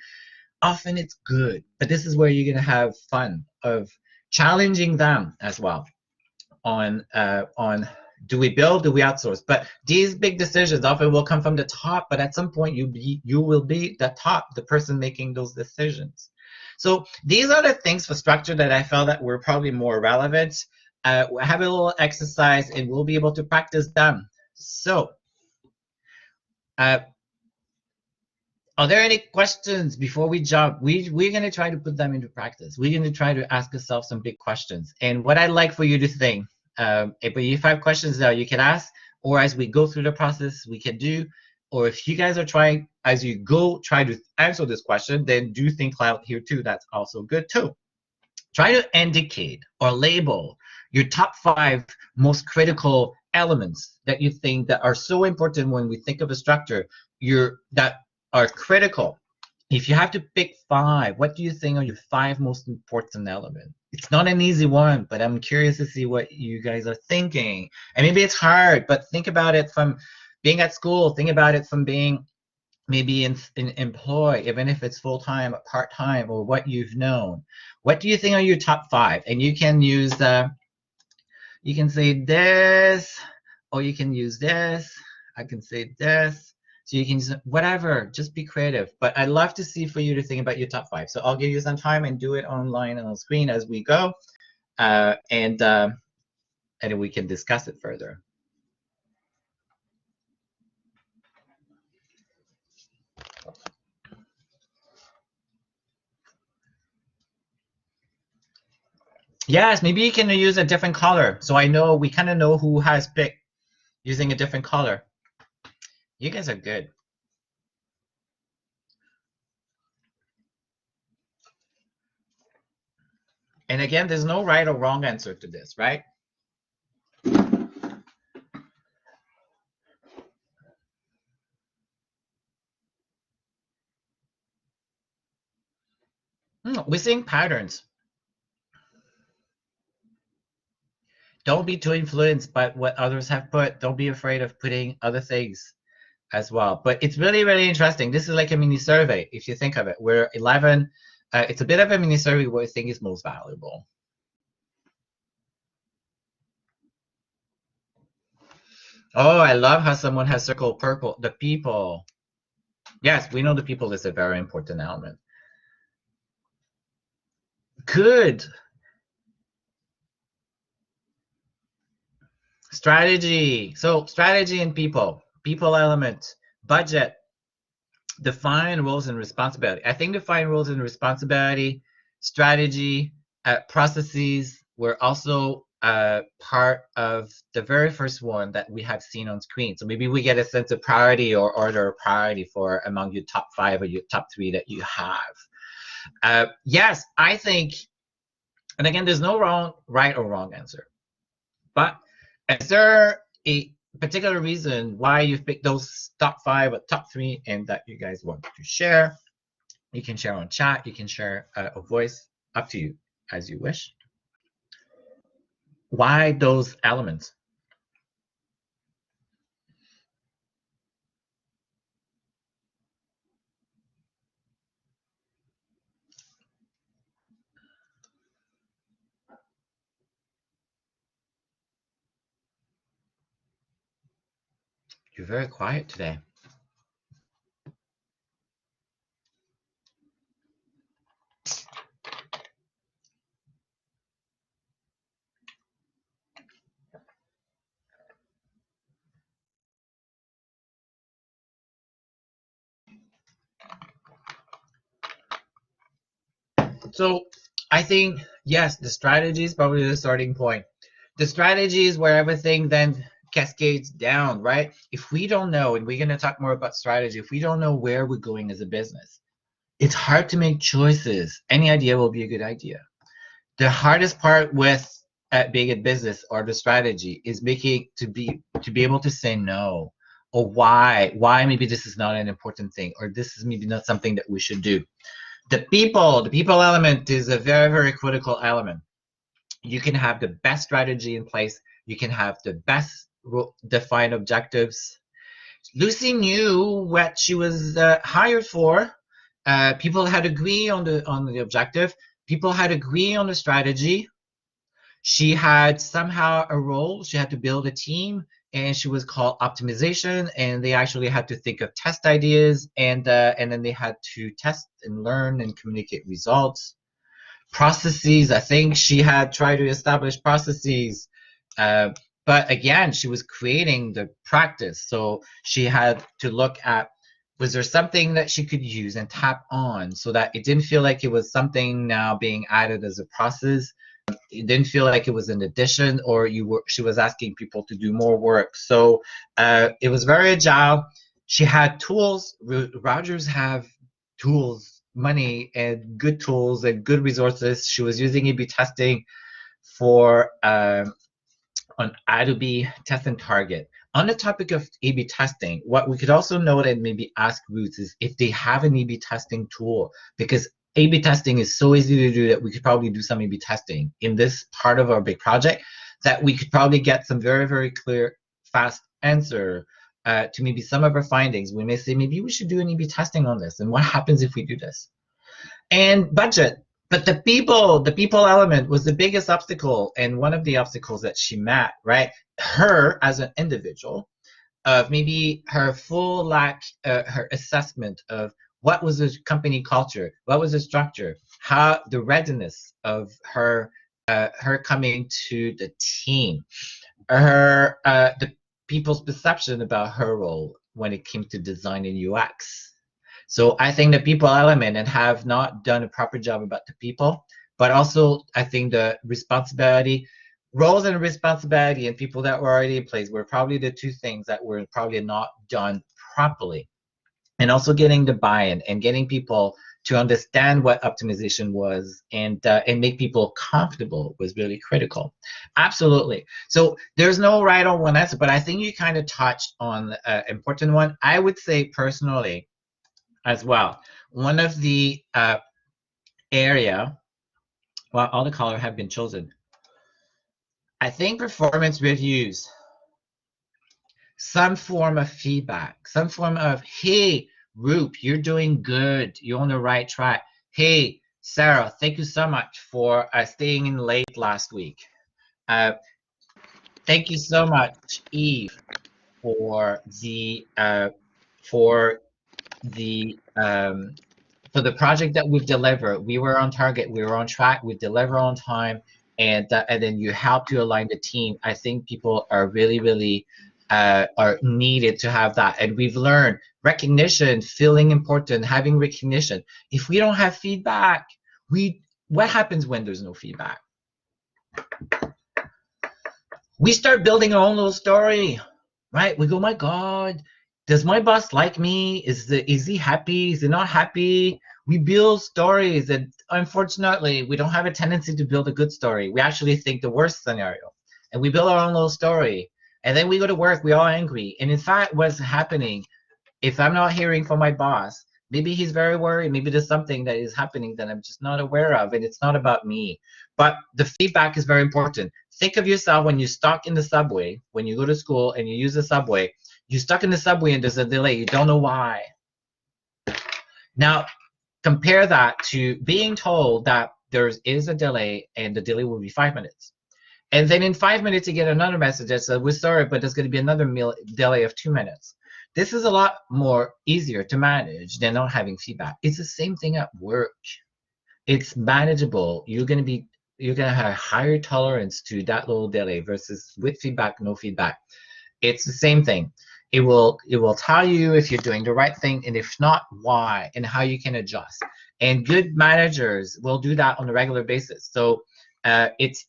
S2: Often it's good, but this is where you're going to have fun of challenging them as well on do we build, do we outsource? But these big decisions often will come from the top, but at some point you will be the top, the person making those decisions. So these are the things for structure that I felt that were probably more relevant. We'll have a little exercise and we'll be able to practice them. So are there any questions before we jump? We're going to try to put them into practice. We're going to try to ask ourselves some big questions. And what I'd like for you to think, if you have questions now, you can ask, or as we go through the process, we can do, or if you guys are trying, as you go, try to answer this question, then do think loud here too. That's also good too. Try to indicate or label your top 5 most critical elements that you think that are so important when we think of a structure, that are critical. If you have to pick 5, what do you think are your 5 most important elements? It's not an easy one, but I'm curious to see what you guys are thinking. And maybe it's hard, but think about it from being at school. Think about it from being maybe in employ, even if it's full-time, part-time, or what you've known. What do you think are your top 5? And you can use you can say this, or you can use this. I can say this. So you can use whatever, just be creative. But I'd love to see for you to think about your top 5. So I'll give you some time and do it online and on screen as we go. And then we can discuss it further. Yes, maybe you can use a different color. So I know we kind of know who has picked using a different color. You guys are good. And again, there's no right or wrong answer to this, right? We're seeing patterns. Don't be too influenced by what others have put. Don't be afraid of putting other things as well. But it's really, really interesting. This is like a mini survey, if you think of it. We're 11. It's a bit of a mini survey what I think is most valuable. Oh, I love how someone has circled purple. The people. Yes, we know the people is a very important element. Good. Strategy. So strategy and people. People element. Budget. Define roles and responsibility. I think define roles and responsibility, strategy, processes were also part of the very first one that we have seen on screen. So maybe we get a sense of priority or order of priority for among your top 5 or your top 3 that you have. Yes, I think, and again, there's no right or wrong answer. But is there a particular reason why you've picked those top 5 or top 3 and that you guys want to share? You can share on chat, you can share a voice, up to you as you wish. Why those elements? You're very quiet today. So I think, yes, the strategy is probably the starting point. The strategy is where everything then cascades down, right? If we don't know, and we're going to talk more about strategy, if we don't know where we're going as a business, it's hard to make choices. Any idea will be a good idea. The hardest part with being in business or the strategy is making to be able to say no, or why maybe this is not an important thing, or this is maybe not something that we should do. The people element is a very, very critical element. You can have the best strategy in place, you can have the best defined objectives. Lucy knew what she was hired for. People had agreed on the objective. People had agreed on the strategy. She had somehow a role. She had to build a team, and she was called optimization. And they actually had to think of test ideas, and then they had to test and learn and communicate results. Processes. I think she had tried to establish processes. But again, she was creating the practice. So she had to look at, was there something that she could use and tap on so that it didn't feel like it was something now being added as a process. It didn't feel like it was an addition, or she was asking people to do more work. So it was very agile. She had tools. Rogers have tools, money, and good tools and good resources. She was using A/B testing for on Adobe Test and Target. On the topic of A/B testing, what we could also note and maybe ask Roots is if they have an A/B testing tool, because A/B testing is so easy to do that we could probably do some A/B testing in this part of our big project, that we could probably get some very, very clear, fast answer to maybe some of our findings. We may say, maybe we should do an A/B testing on this, and what happens if we do this? And budget. But the people element was the biggest obstacle, and one of the obstacles that she met, right? Her as an individual, of maybe her full lack, her assessment of what was the company culture, what was the structure, how the readiness of her coming to the team, the people's perception about her role when it came to design and UX. So I think the people element and have not done a proper job about the people, but also I think the responsibility, roles and responsibility, and people that were already in place were probably the two things that were probably not done properly. And also getting the buy-in and getting people to understand what optimization was and make people comfortable was really critical. Absolutely. So there's no right or one answer, but I think you kind of touched on an important one. I would say personally as well, one of the area, well, all the colors have been chosen. I think performance reviews, some form of feedback, some form of, hey, Roop, you're doing good. You're on the right track. Hey, Sarah, thank you so much for staying in late last week. Thank you so much, Yves, for the project that we've delivered. We were on target. We were on track. We deliver on time, and then you help to align the team. I think people are really are needed to have that, and we've learned recognition, feeling important, having recognition. If we don't have feedback, what happens when there's no feedback? We start building our own little story, right? We go, my God, does my boss like me? Is he happy? Is he not happy? We build stories, and unfortunately, we don't have a tendency to build a good story. We actually think the worst scenario, and we build our own little story. And then we go to work, we're all angry. And in fact, what's happening, if I'm not hearing from my boss, maybe he's very worried. Maybe there's something that is happening that I'm just not aware of, and it's not about me. But the feedback is very important. Think of yourself when you're stuck in the subway, when you go to school and you use the subway, you're stuck in the subway and there's a delay. You don't know why. Now, compare that to being told that there is a delay and the delay will be 5 minutes. And then in 5 minutes, you get another message that says, we're sorry, but there's going to be another delay of 2 minutes. This is a lot more easier to manage than not having feedback. It's the same thing at work. It's manageable. You're going to have higher tolerance to that little delay versus with feedback, no feedback. It's the same thing. It will tell you if you're doing the right thing, and if not, why, and how you can adjust. And good managers will do that on a regular basis. So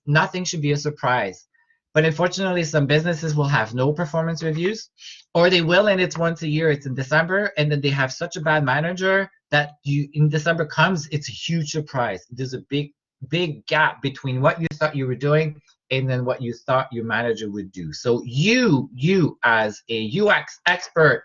S2: nothing should be a surprise. But unfortunately, some businesses will have no performance reviews, or they will, and it's once a year. It's in December, and then they have such a bad manager that in December comes, it's a huge surprise. There's a big gap between what you thought you were doing and then what you thought your manager would do. So you as a UX expert,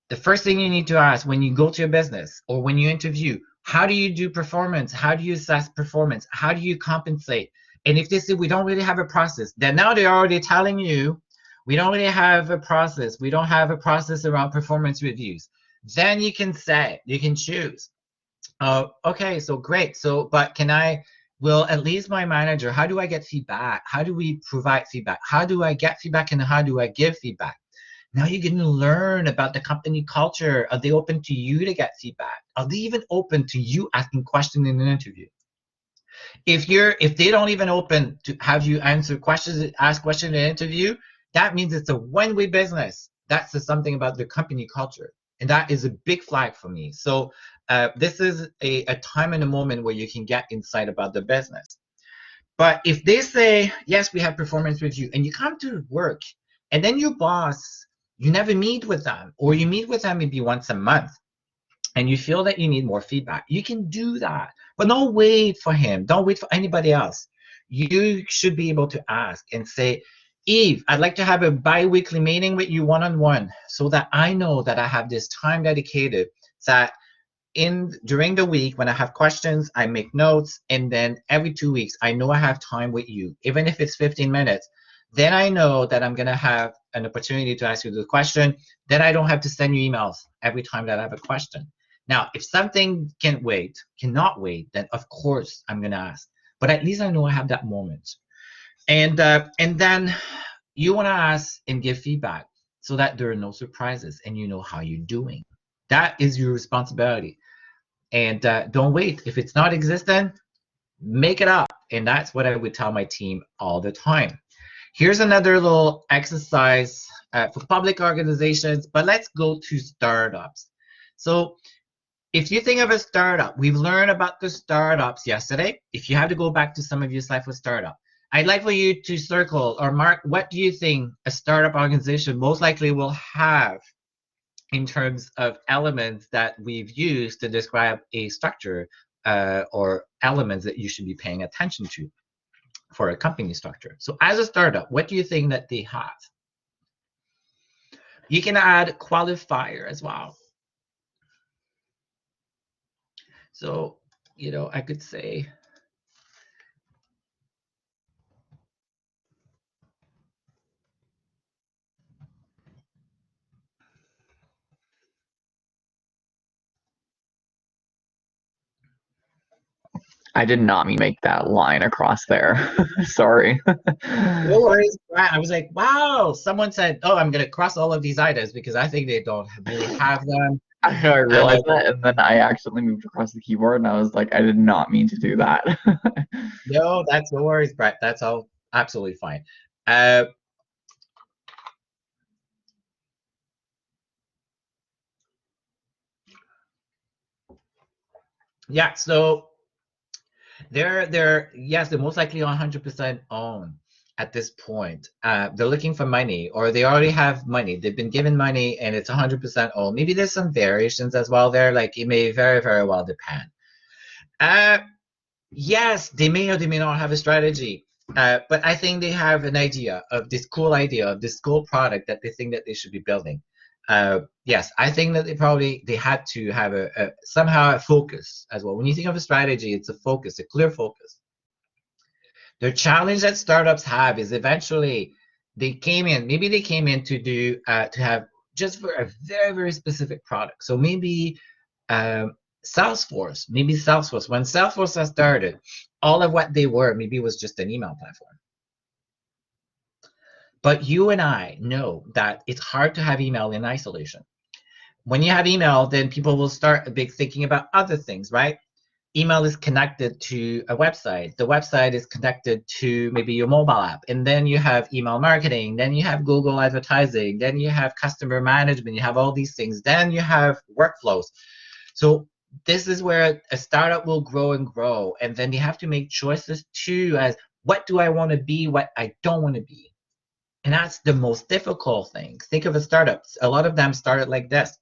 S2: the first thing you need to ask when you go to a business or when you interview, how do you do performance? How do you assess performance? How do you compensate? And if they say we don't really have a process, then now they're already telling you we don't really have a process. We don't have a process around performance reviews. Then you can say, you can choose. Okay, so great. So, but will at least my manager, how do I get feedback? How do we provide feedback? How do I get feedback and how do I give feedback? Now you're going to learn about the company culture. Are they open to you to get feedback? Are they even open to you asking questions in an interview? If they don't even open to have you ask questions in an interview, that means it's a one-way business. That says something about the company culture. And that is a big flag for me. So this is a time and a moment where you can get insight about the business. But if they say, yes, we have performance review, and you come to work, and then your boss, you never meet with them, or you meet with them maybe once a month, and you feel that you need more feedback, you can do that. But don't wait for him. Don't wait for anybody else. You should be able to ask and say, Yves, I'd like to have a bi-weekly meeting with you one-on-one so that I know that I have this time dedicated, that during the week when I have questions, I make notes, and then every 2 weeks, I know I have time with you, even if it's 15 minutes. Then I know that I'm going to have an opportunity to ask you the question. Then I don't have to send you emails every time that I have a question. Now, if something cannot wait, then of course I'm going to ask. But at least I know I have that moment. And then you want to ask and give feedback so that there are no surprises and you know how you're doing. That is your responsibility. And don't wait. If it's not existent, make it up. And that's what I would tell my team all the time. Here's another little exercise for public organizations, but let's go to startups. So if you think of a startup, we've learned about the startups yesterday. If you have to go back to some of your slides with startup, I'd like for you to circle or mark what do you think a startup organization most likely will have in terms of elements that we've used to describe a structure or elements that you should be paying attention to for a company structure. So as a startup, what do you think that they have? You can add qualifier as well. So, you know, I could say,
S3: I did not mean to make that line across there. Sorry.
S2: no worries, Brad. I was like, wow, someone said, oh, I'm going to cross all of these items because I think they don't really have them.
S3: I know I realized that, and then I accidentally moved across the keyboard, and I was like, I did not mean to do that.
S2: No, that's no worries, Brett. That's all absolutely fine. Uh, yeah, so yes, they're most likely 100% owned at this point. They're looking for money, or they already have money. They've been given money, and it's 100% owned. Maybe there's some variations as well there. Like it may very, very well depend. Yes, they may or they may not have a strategy. But I think they have an idea of this cool product that they think that they should be building. Yes, I think that they had to have somehow a focus as well. When you think of a strategy, it's a focus, a clear focus. The challenge that startups have is eventually maybe they came in to do to have just for a very, very specific product. So maybe Salesforce, when Salesforce has started, all of what they were maybe was just an email platform. But you and I know that it's hard to have email in isolation. When you have email, then people will start thinking about other things, right? Email is connected to a website. The website is connected to maybe your mobile app. And then you have email marketing. Then you have Google advertising. Then you have customer management. You have all these things. Then you have workflows. So this is where a startup will grow and grow. And then they have to make choices too as what do I want to be, what I don't want to be. And that's the most difficult thing. Think of a startup. A lot of them started like this.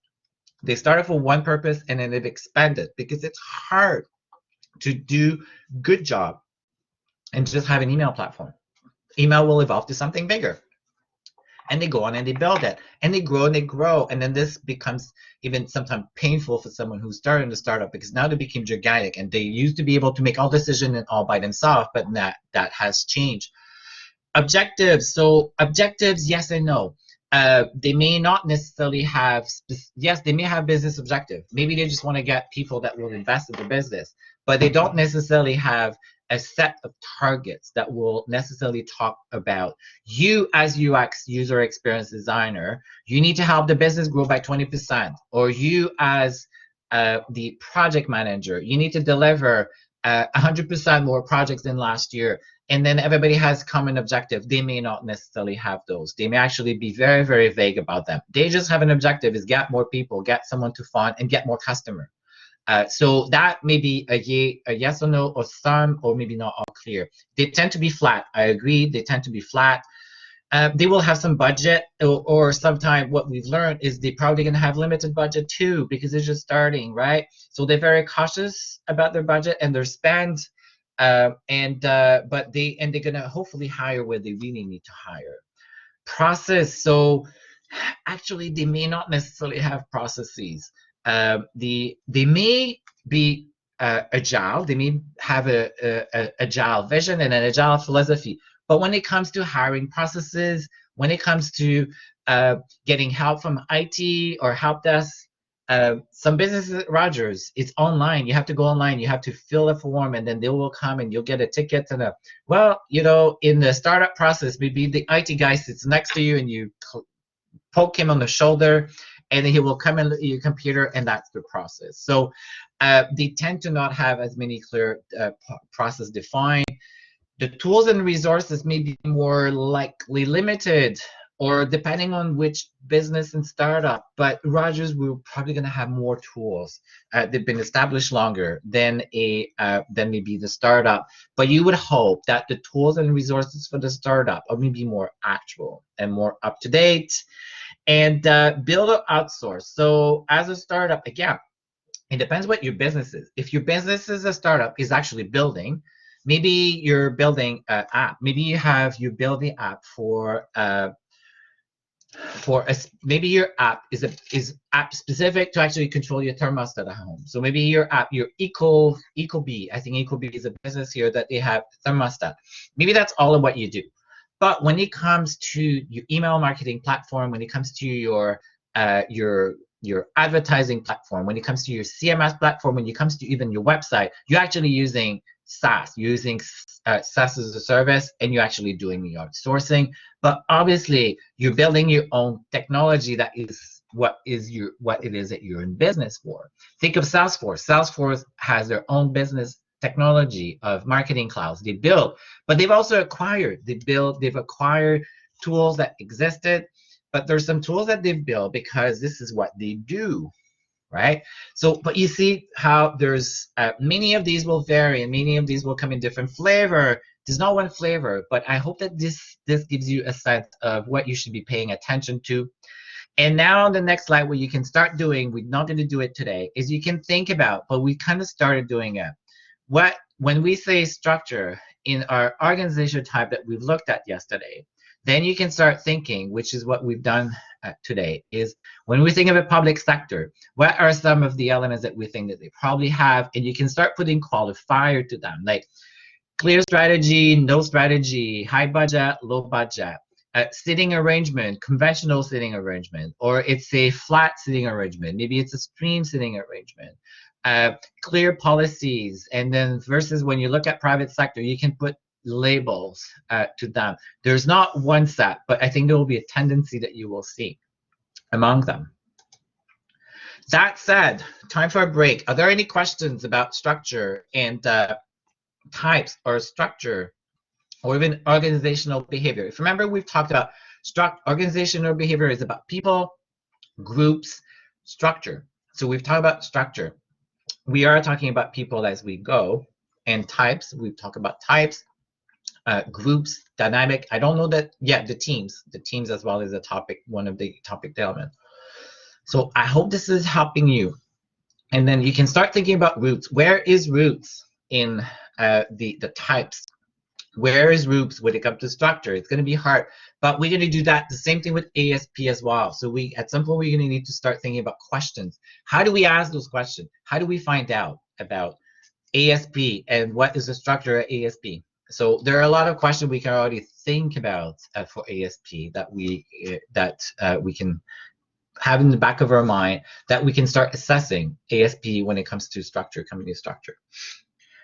S2: They started for one purpose and then it expanded because it's hard to do good job and just have an email platform. Email will evolve to something bigger. And they go on and they build it and they grow. And then this becomes even sometimes painful for someone who's starting to startup because now they became gigantic and they used to be able to make all decisions all by themselves, but that has changed. Objectives. So objectives, yes and no. They may not necessarily have, yes, they may have business objective. Maybe they just want to get people that will invest in the business, but they don't necessarily have a set of targets that will necessarily talk about you as UX, user experience designer, you need to help the business grow by 20%, or you as the project manager, you need to deliver 100% more projects than last year. And then everybody has common objective. They may not necessarily have those. They may actually be very, very vague about them. They just have an objective is get more people, get someone to fund, and get more customer. So that may be a yes or no, or some, or maybe not all clear. They tend to be flat. I agree. They tend to be flat. They will have some budget, or sometimes what we've learned is they're probably going to have limited budget too because they're just starting, right? So they're very cautious about their budget and their spend. But they're gonna hopefully hire where they really need to hire. Process. So actually, they may not necessarily have processes. They may be agile. They may have a agile vision and an agile philosophy. But when it comes to hiring processes, when it comes to getting help from IT or help desk. Some businesses, Rogers, it's online. You have to go online. You have to fill a form, and then they will come, and you'll get a ticket. And in the startup process, maybe the IT guy sits next to you, and you poke him on the shoulder, and then he will come in your computer, and that's the process. So they tend to not have as many clear process defined. The tools and resources may be more likely limited. or depending on which business and startup. But Rogers, we're probably going to have more tools. They've been established longer than than maybe the startup. But you would hope that the tools and resources for the startup are maybe more actual and more up to date. And build or outsource. So as a startup, again, it depends what your business is. If your business is a startup, is actually building, maybe you're building an app. Maybe you build the app maybe your app is app specific to actually control your thermostat at home. So maybe your app, your Ecobee, I think Ecobee is a business here that they have thermostat. Maybe that's all of what you do. But when it comes to your email marketing platform, when it comes to your advertising platform, when it comes to your CMS platform, when it comes to even your website, you're actually using SaaS, using SaaS as a service, and you're actually doing the outsourcing. But obviously, you're building your own technology that is what it is that you're in business for. Think of Salesforce. Salesforce has their own business technology of marketing clouds they build, but they've also acquired. They've acquired tools that existed, but there's some tools that they've built because this is what they do, right? So, but you see how there's many of these will vary, and many of these will come in different flavor. There's not one flavor, but I hope that this gives you a sense of what you should be paying attention to. And now on the next slide, what you can start doing, we're not going to do it today, is you can think about, but we kind of started doing it. When we say structure in our organization type that we've looked at yesterday, then you can start thinking, which is what we've done today, is when we think of a public sector, what are some of the elements that we think that they probably have? And you can start putting qualifier to them, like clear strategy, no strategy, high budget, low budget, sitting arrangement, conventional sitting arrangement, or it's a flat sitting arrangement. Maybe it's a stream sitting arrangement. Clear policies, and then versus when you look at private sector, you can put labels to them. There's not one set, but I think there will be a tendency that you will see among them. That said, time for a break. Are there any questions about structure and types or structure or even organizational behavior? If you remember, we've talked about organizational behavior is about people, groups, structure. So we've talked about structure. We are talking about people as we go, and types. We've talked about types, groups, dynamic. I don't know that yet. The teams as well is a topic, one of the topic elements. So I hope this is helping you. And then you can start thinking about roots. Where is roots in the types? Where is roots when it comes to structure? It's going to be hard, but we're going to do that. The same thing with ASP as well. So at some point, we're going to need to start thinking about questions. How do we ask those questions? How do we find out about ASP and what is the structure of ASP? So there are a lot of questions we can already think about for ASP that we can have in the back of our mind, that we can start assessing ASP when it comes to structure, company structure.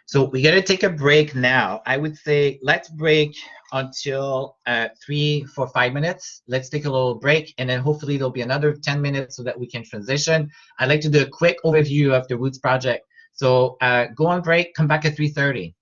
S2: So we're going to take a break now. I would say let's break until 3 for 5 minutes. Let's take a little break, and then hopefully there'll be another 10 minutes so that we can transition. I'd like to do a quick overview of the Roots project. So go on break, come back at 3:30.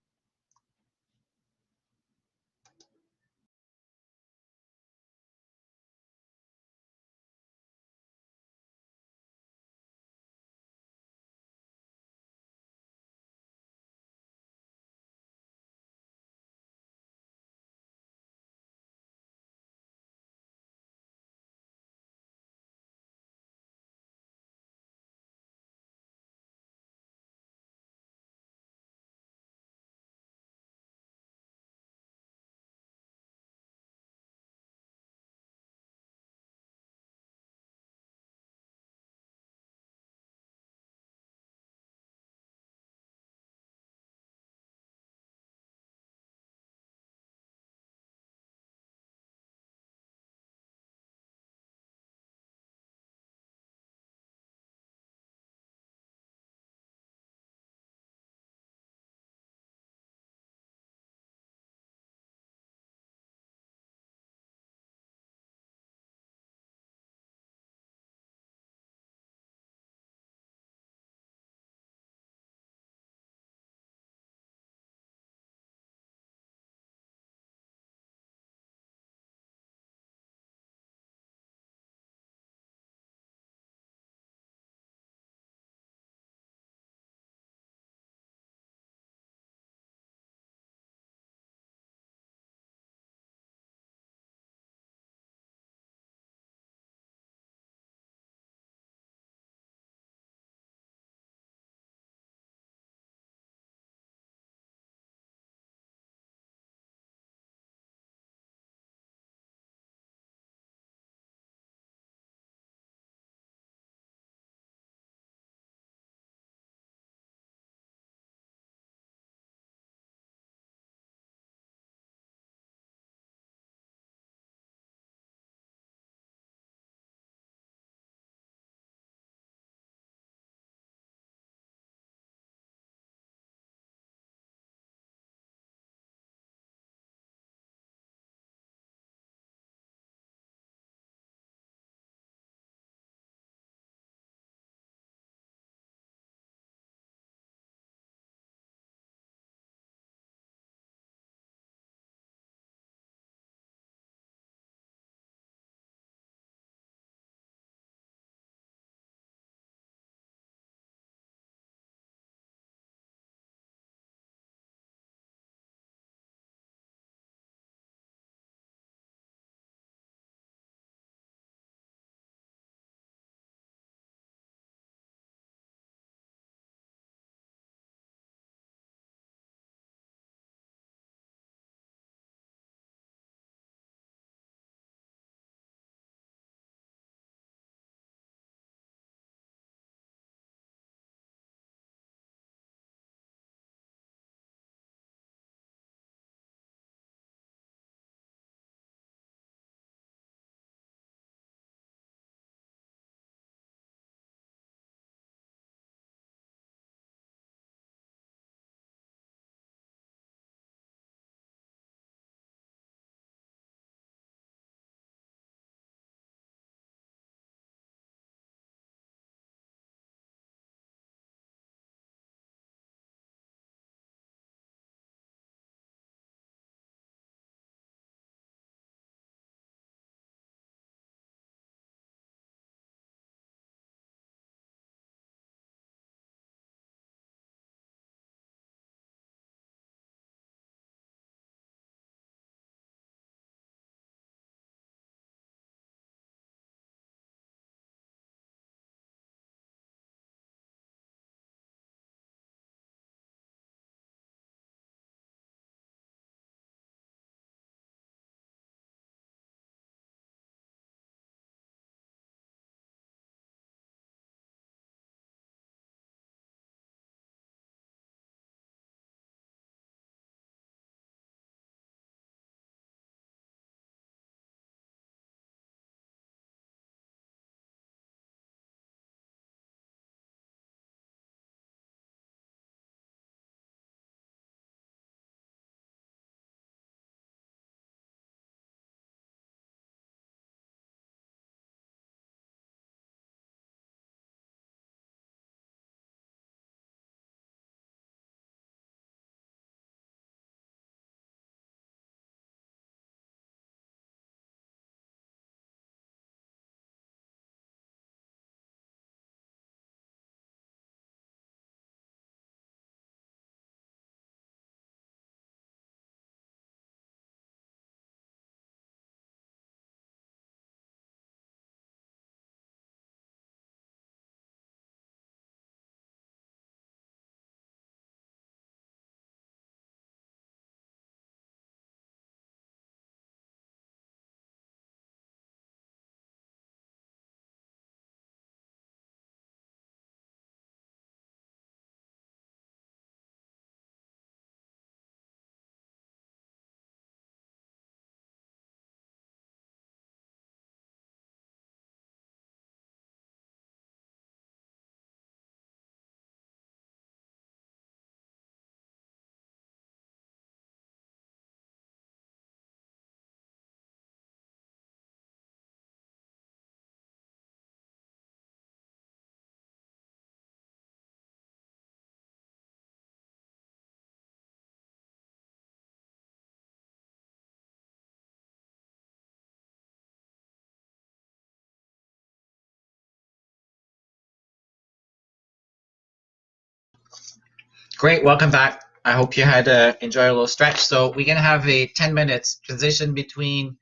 S2: Great, welcome back. I hope you had enjoyed a little stretch. So we're gonna have a 10 minutes transition between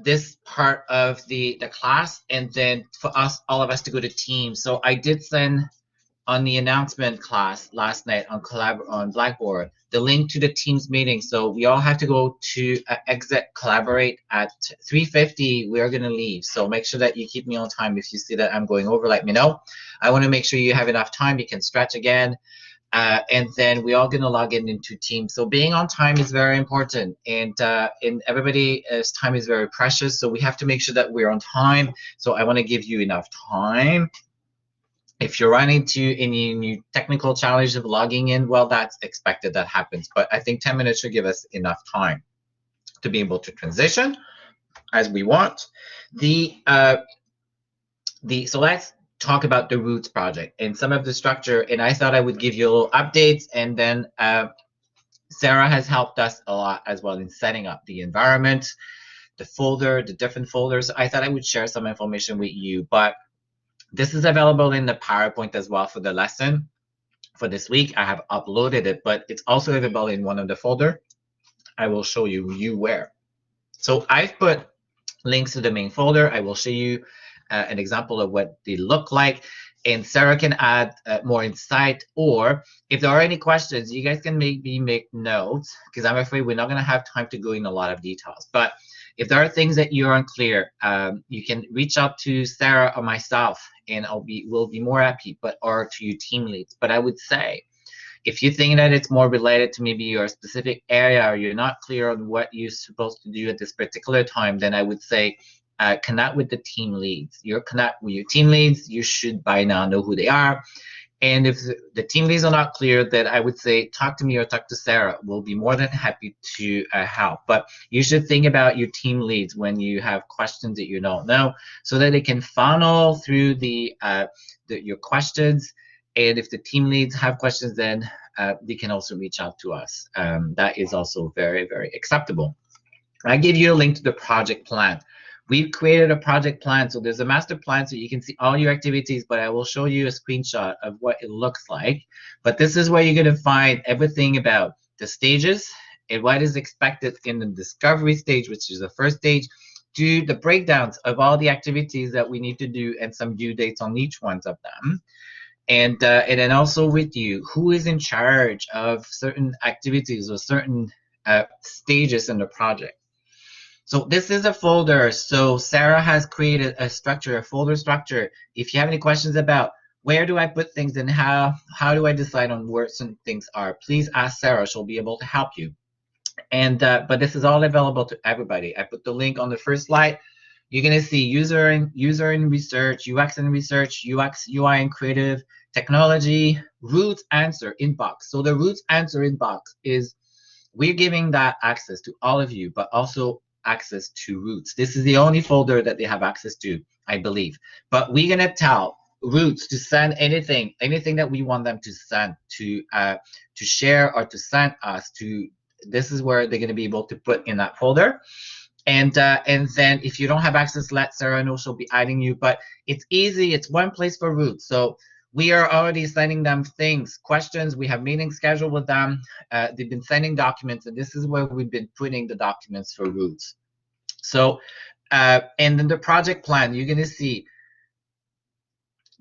S2: this part of the class and then for us, all of us to go to Teams. So I did send on the announcement class last night on Blackboard the link to the Teams meeting. So we all have to go to exit collaborate at 3:50. We are gonna leave. So make sure that you keep me on time. If you see that I'm going over, let me know. I want to make sure you have enough time. You can stretch again. And then we're all going to log in into Teams. So being on time is very important, and everybody's time is very precious. So we have to make sure that we're on time. So I want to give you enough time. If you're running into any new technical challenge of logging in, well, that's expected, that happens. But I think 10 minutes should give us enough time to be able to transition as we want. So let's talk about the Roots project and some of the structure. And I thought I would give you a little updates, and then Sarah has helped us a lot as well in setting up the environment, the folder, the different folders. I thought I would share some information with you, but this is available in the PowerPoint as well for the lesson for this week. I have uploaded it, but it's also available in one of the folder. I will show you where. So I've put links to the main folder. I will show you an example of what they look like, and Sarah can add more insight, or if there are any questions, you guys can maybe make notes, because I'm afraid we're not going to have time to go in a lot of details. But if there are things that you're unclear, you can reach out to Sarah or myself, and we'll be more happy, or to your team leads. But I would say, if you think that it's more related to maybe your specific area, or you're not clear on what you're supposed to do at this particular time, then I would say connect with the team leads. Connect with your team leads. You should by now know who they are. And if the team leads are not clear, then I would say talk to me or talk to Sarah. We'll be more than happy to help. But you should think about your team leads when you have questions that you don't know, so that they can funnel through your questions. And if the team leads have questions, then they can also reach out to us. That is also very, very acceptable. I give you a link to the project plan. We've created a project plan. So there's a master plan so you can see all your activities, but I will show you a screenshot of what it looks like. But this is where you're going to find everything about the stages and what is expected in the discovery stage, which is the first stage, to the breakdowns of all the activities that we need to do and some due dates on each one of them. And then also with you, who is in charge of certain activities or certain stages in the project. So this is a folder. So Sarah has created a structure, a folder structure. If you have any questions about where do I put things and how do I decide on where certain things are, please ask Sarah. She'll be able to help you. And but this is all available to everybody. I put the link on the first slide. You're gonna see user in research, UX and research, UX, UI and creative, technology, Roots answer inbox. So the Roots answer inbox is, we're giving that access to all of you, but also access to Roots. This is the only folder that they have access to, I believe. But we're gonna tell Roots to send anything that we want them to send, to share or to send us to. This is where they're gonna be able to put in that folder. And then if you don't have access, let Sarah know. She'll be adding you. But it's easy. It's one place for Roots. So we are already sending them things, questions. We have meetings scheduled with them. They've been sending documents, and this is where we've been putting the documents for Roots. So, and then the project plan, you're going to see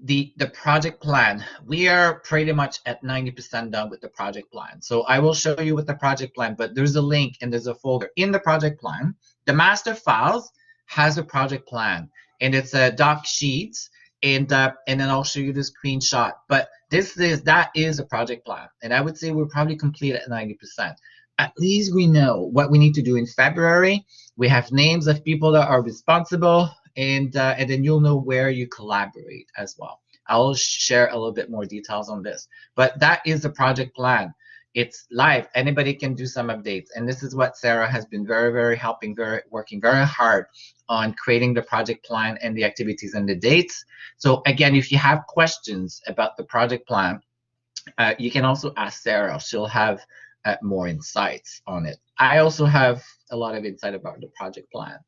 S2: the project plan. We are pretty much at 90% done with the project plan. So I will show you with the project plan, but there's a link and there's a folder in the project plan. The master files has a project plan, and it's a doc sheets. And then I'll show you the screenshot. But that is a project plan, and I would say we're probably complete at 90%. At least we know what we need to do in February. We have names of people that are responsible, and then you'll know where you collaborate as well. I'll share a little bit more details on this, but that is the project plan. It's live. Anybody can do some updates, and this is what Sarah has been very, very working very hard on creating the project plan and the activities and the dates. So again, if you have questions about the project plan, you can also ask Sarah. She'll have more insights on it. I also have a lot of insight about the project plan.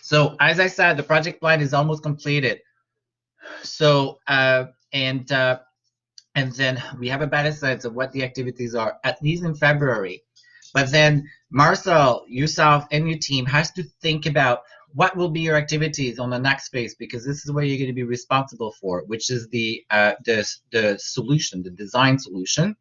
S2: So as I said, the project plan is almost completed. So and then we have a better sense of what the activities are, at least in February. But then Marcel, yourself, and your team has to think about what will be your activities on the next phase, because this is where you're going to be responsible for, which is the solution, the design solution.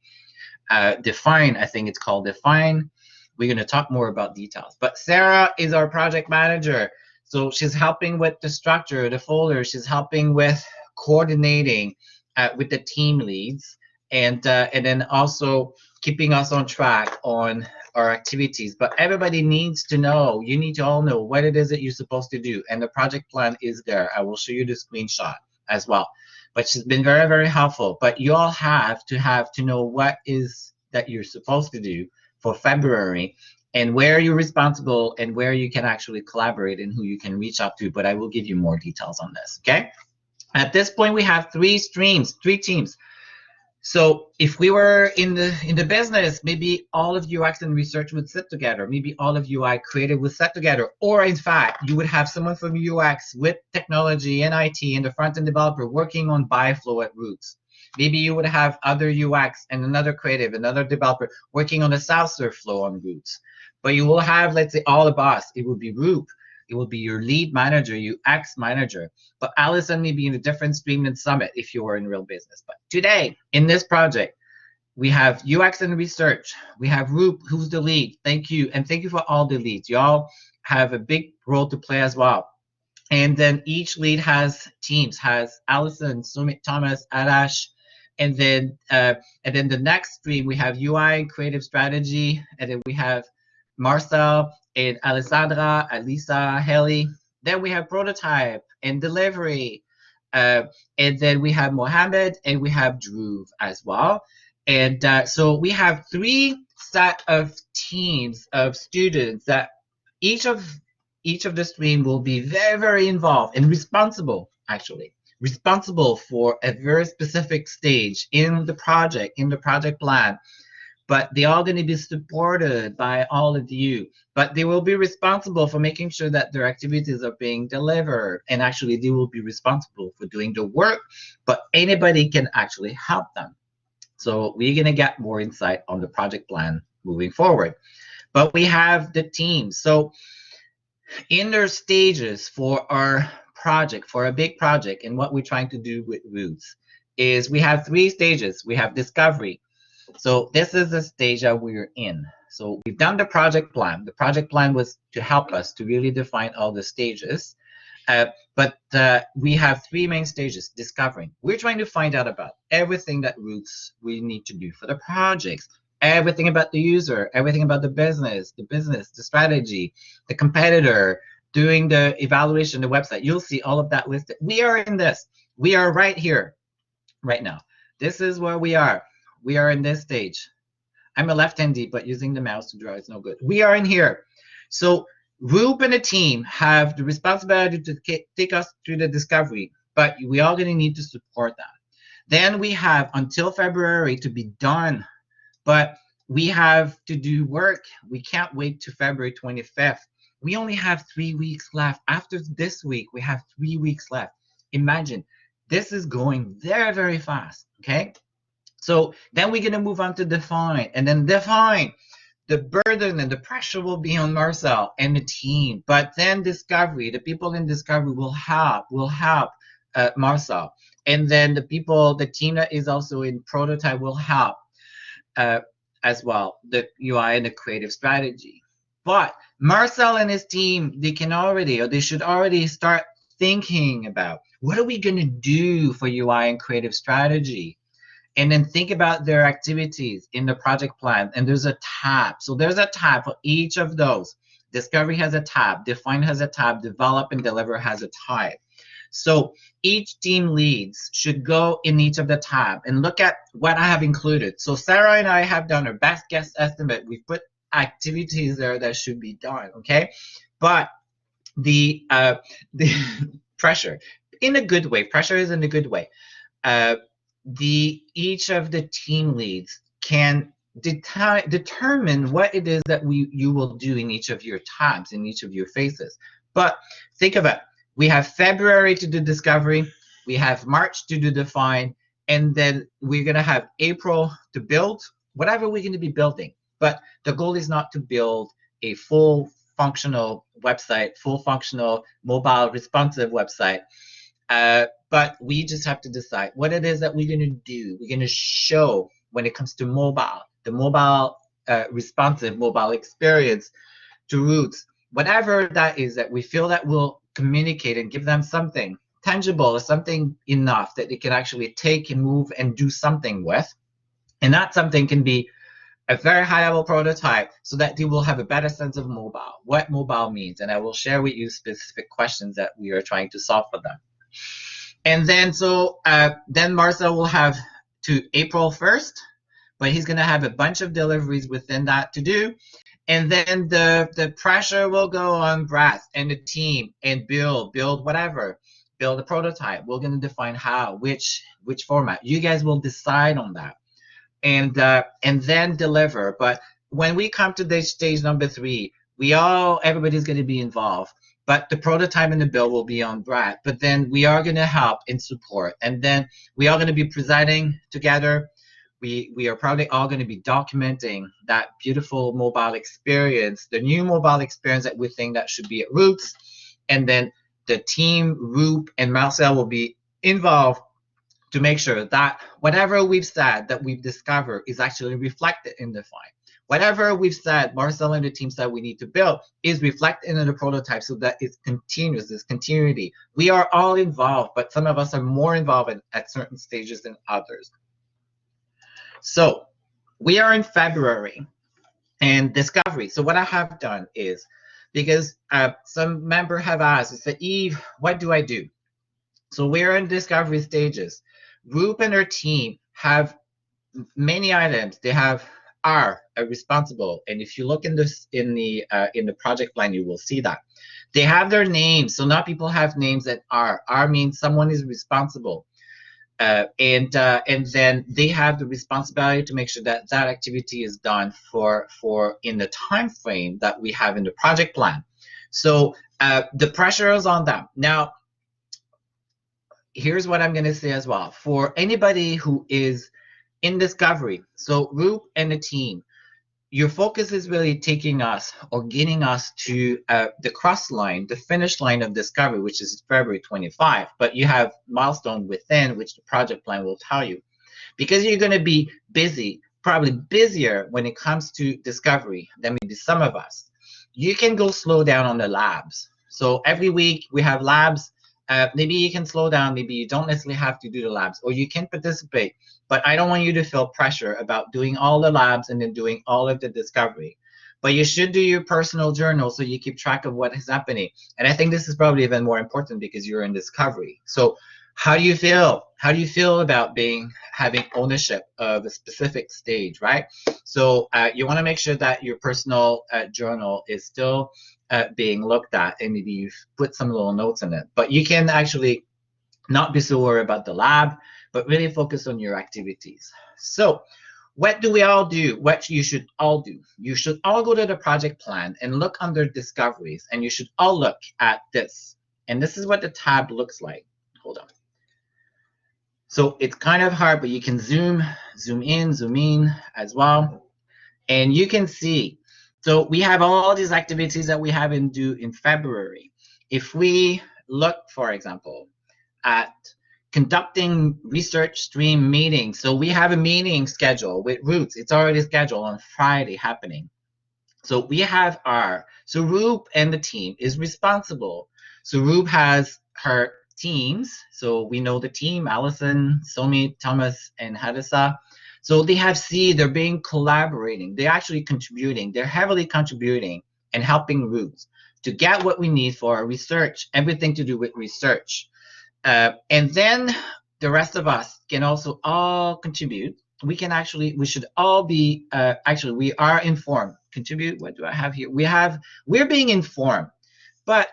S2: Define, I think it's called Define. We're going to talk more about details. But Sarah is our project manager. So she's helping with the structure, the folder. She's helping with coordinating with the team leads, and then also keeping us on track on our activities. But everybody needs to know, you need to all know what it is that you're supposed to do. And the project plan is there. I will show you the screenshot as well. But she's been very, very helpful. But you all have to know what is that you're supposed to do for February, and where you're responsible, and where you can actually collaborate, and who you can reach out to. But I will give you more details on this, okay? At this point, we have 3 streams, 3 teams. So if we were in the business, maybe all of UX and research would sit together. Maybe all of UI creative would sit together. Or in fact, you would have someone from UX with technology and IT and the front-end developer working on buy flow at Roots. Maybe you would have other UX and another creative, another developer working on the self-serve flow on Roots. But you will have, let's say, all of us. It would be Roop. It will be your lead manager, UX manager. But Allison may be in a different stream than Summit if you were in real business. But today, in this project, we have UX and research. We have Roop, who's the lead. Thank you. And thank you for all the leads. Y'all have a big role to play as well. And then each lead has teams, has Allison, Sumit, Thomas, Arash. And then the next stream, we have UI and creative strategy. And then we have Marcel and Alessandra, Alisa, Haley. Then we have prototype and delivery. And then we have Mohammed and we have Dhruv as well. And so we have 3 set of teams of students that each of the stream will be very, very involved and responsible, actually. Responsible for a very specific stage in the project plan. But they're all going to be supported by all of you. But they will be responsible for making sure that their activities are being delivered. And actually, they will be responsible for doing the work, but anybody can actually help them. So we're going to get more insight on the project plan moving forward. But we have the teams. So in their stages for our project, for a big project, and what we're trying to do with Roots is we have 3 stages. We have discovery. So this is the stage that we're in. So we've done the project plan. The project plan was to help us to really define all the stages. But we have 3 main stages. Discovering. We're trying to find out about everything that Roots we need to do for the projects. Everything about the user, everything about the business, the strategy, the competitor, doing the evaluation, the website. You'll see all of that listed. We are in this. We are right here, right now. This is where we are. We are in this stage. I'm a left-handy, but using the mouse to draw is no good. We are in here. So Roop and the team have the responsibility to take us through the discovery, but we are going to need to support that. Then we have until February to be done, but we have to do work. We can't wait to February 25th. We only have 3 weeks left. After this week, we have 3 weeks left. Imagine, this is going very, very fast, okay? So then we're going to move on to define, and then define. The burden and the pressure will be on Marcel and the team, but then discovery, the people in discovery will help Marcel, and then the team that is also in prototype will help as well, the UI and the creative strategy. But Marcel and his team, they should already start thinking about, what are we going to do for UI and creative strategy? And then think about their activities in the project plan. And there's a tab. So there's a tab for each of those. Discovery has a tab. Define has a tab. Develop and deliver has a tab. So each team leads should go in each of the tab and look at what I have included. So Sarah and I have done our best guess estimate. We've put activities there that should be done, okay? But the pressure, in a good way, pressure is in a good way. Each of the team leads can determine what it is that you will do in each of your tabs, in each of your phases. But think of it. We have February to do discovery. We have March to do define. and then we're going to have April to build whatever we're going to be building. But the goal is not to build a full functional website, full functional mobile responsive website. But we just have to decide what it is that we're going to do. We're going to show when it comes to mobile, the mobile responsive mobile experience to Roots, whatever that is that we feel that will communicate and give them something tangible or something enough that they can actually take and move and do something with. And that something can be a very high level prototype so that they will have a better sense of mobile, what mobile means. And I will share with you specific questions that we are trying to solve for them. And then then Marcel will have to April 1st, but he's going to have a bunch of deliveries within that to do. And then the pressure will go on Brad and the team and build whatever, build a prototype. We're going to define how, which format. You guys will decide on that, and then deliver. But when we come to this stage number 3, everybody's going to be involved. But the prototype and the build will be on Brad. But then we are going to help and support, and then we are going to be presenting together. We are probably all going to be documenting that beautiful mobile experience, the new mobile experience that we think that should be at Roots. And then the team, Roop and Marcel, will be involved to make sure that whatever we've said that we've discovered is actually reflected in the file. Whatever we've said, Marcel and the team said we need to build is reflected in the prototype so that it's continuous, this continuity. We are all involved, but some of us are more involved at certain stages than others. So we are in February and discovery. So what I have done is, because some member have asked, they said, Yves, what do I do? So we're in discovery stages. Group and their team have many items. They have are responsible, and if you look in the project plan, you will see that they have their names. So now people have names that are means someone is responsible. And then they have the responsibility to make sure that that activity is done for in the time frame that we have in the project plan. So the pressure is on them. Now, here's what I'm going to say as well. For anybody who is in discovery, so Roop and the team, your focus is really taking us or getting us to the cross line, the finish line of discovery, which is February 25. But you have milestone within which the project plan will tell you. Because you're going to be busy, probably busier when it comes to discovery than maybe some of us, you can go slow down on the labs. So every week we have labs. Maybe you can slow down. Maybe you don't necessarily have to do the labs, or you can participate. But I don't want you to feel pressure about doing all the labs and then doing all of the discovery. But you should do your personal journal so you keep track of what is happening. And I think this is probably even more important because you're in discovery. So how do you feel? How do you feel about having ownership of a specific stage, right? So you want to make sure that your personal journal is still being looked at, and maybe you've put some little notes in it. But you can actually not be so worried about the lab, but really focus on your activities. So what do we all do? What you should all do? You should all go to the project plan and look under discoveries, and you should all look at this. And this is what the tab looks like. Hold on. So it's kind of hard, but you can zoom in as well. And you can see, so we have all these activities that we have due in February. If we look, for example, at conducting research stream meetings. So we have a meeting scheduled with Roots. It's already scheduled on Friday happening. So we have so Roop and the team is responsible. So Roop has her teams. So we know the team, Allison, Somi, Thomas, and Hadissa. So they have they're collaborating. They're actually contributing. They're heavily contributing and helping Roots to get what we need for our research, everything to do with research. And then the rest of us can also all contribute. We should all be, we are informed. Contribute, what do I have here? We're being informed, but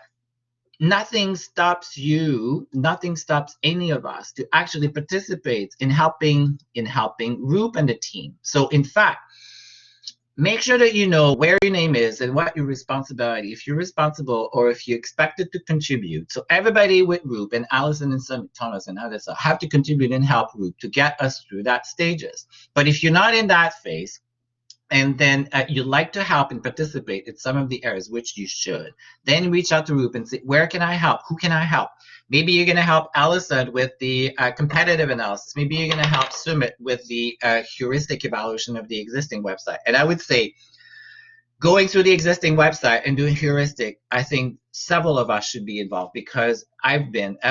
S2: nothing stops any of us to actually participate in helping Roop and the team. So in fact, make sure that you know where your name is and what your responsibility, if you're responsible or if you're expected to contribute. So everybody with Roop and Allison and Thomas and others have to contribute and help Roop to get us through that stages. But if you're not in that phase, and then you'd like to help and participate in some of the areas, which you should, then reach out to Roop and say, where can I help? Who can I help? Maybe you're going to help Allison with the competitive analysis. Maybe you're going to help Sumit with the heuristic evaluation of the existing website. And I would say, going through the existing website and doing heuristic, I think several of us should be involved, because I've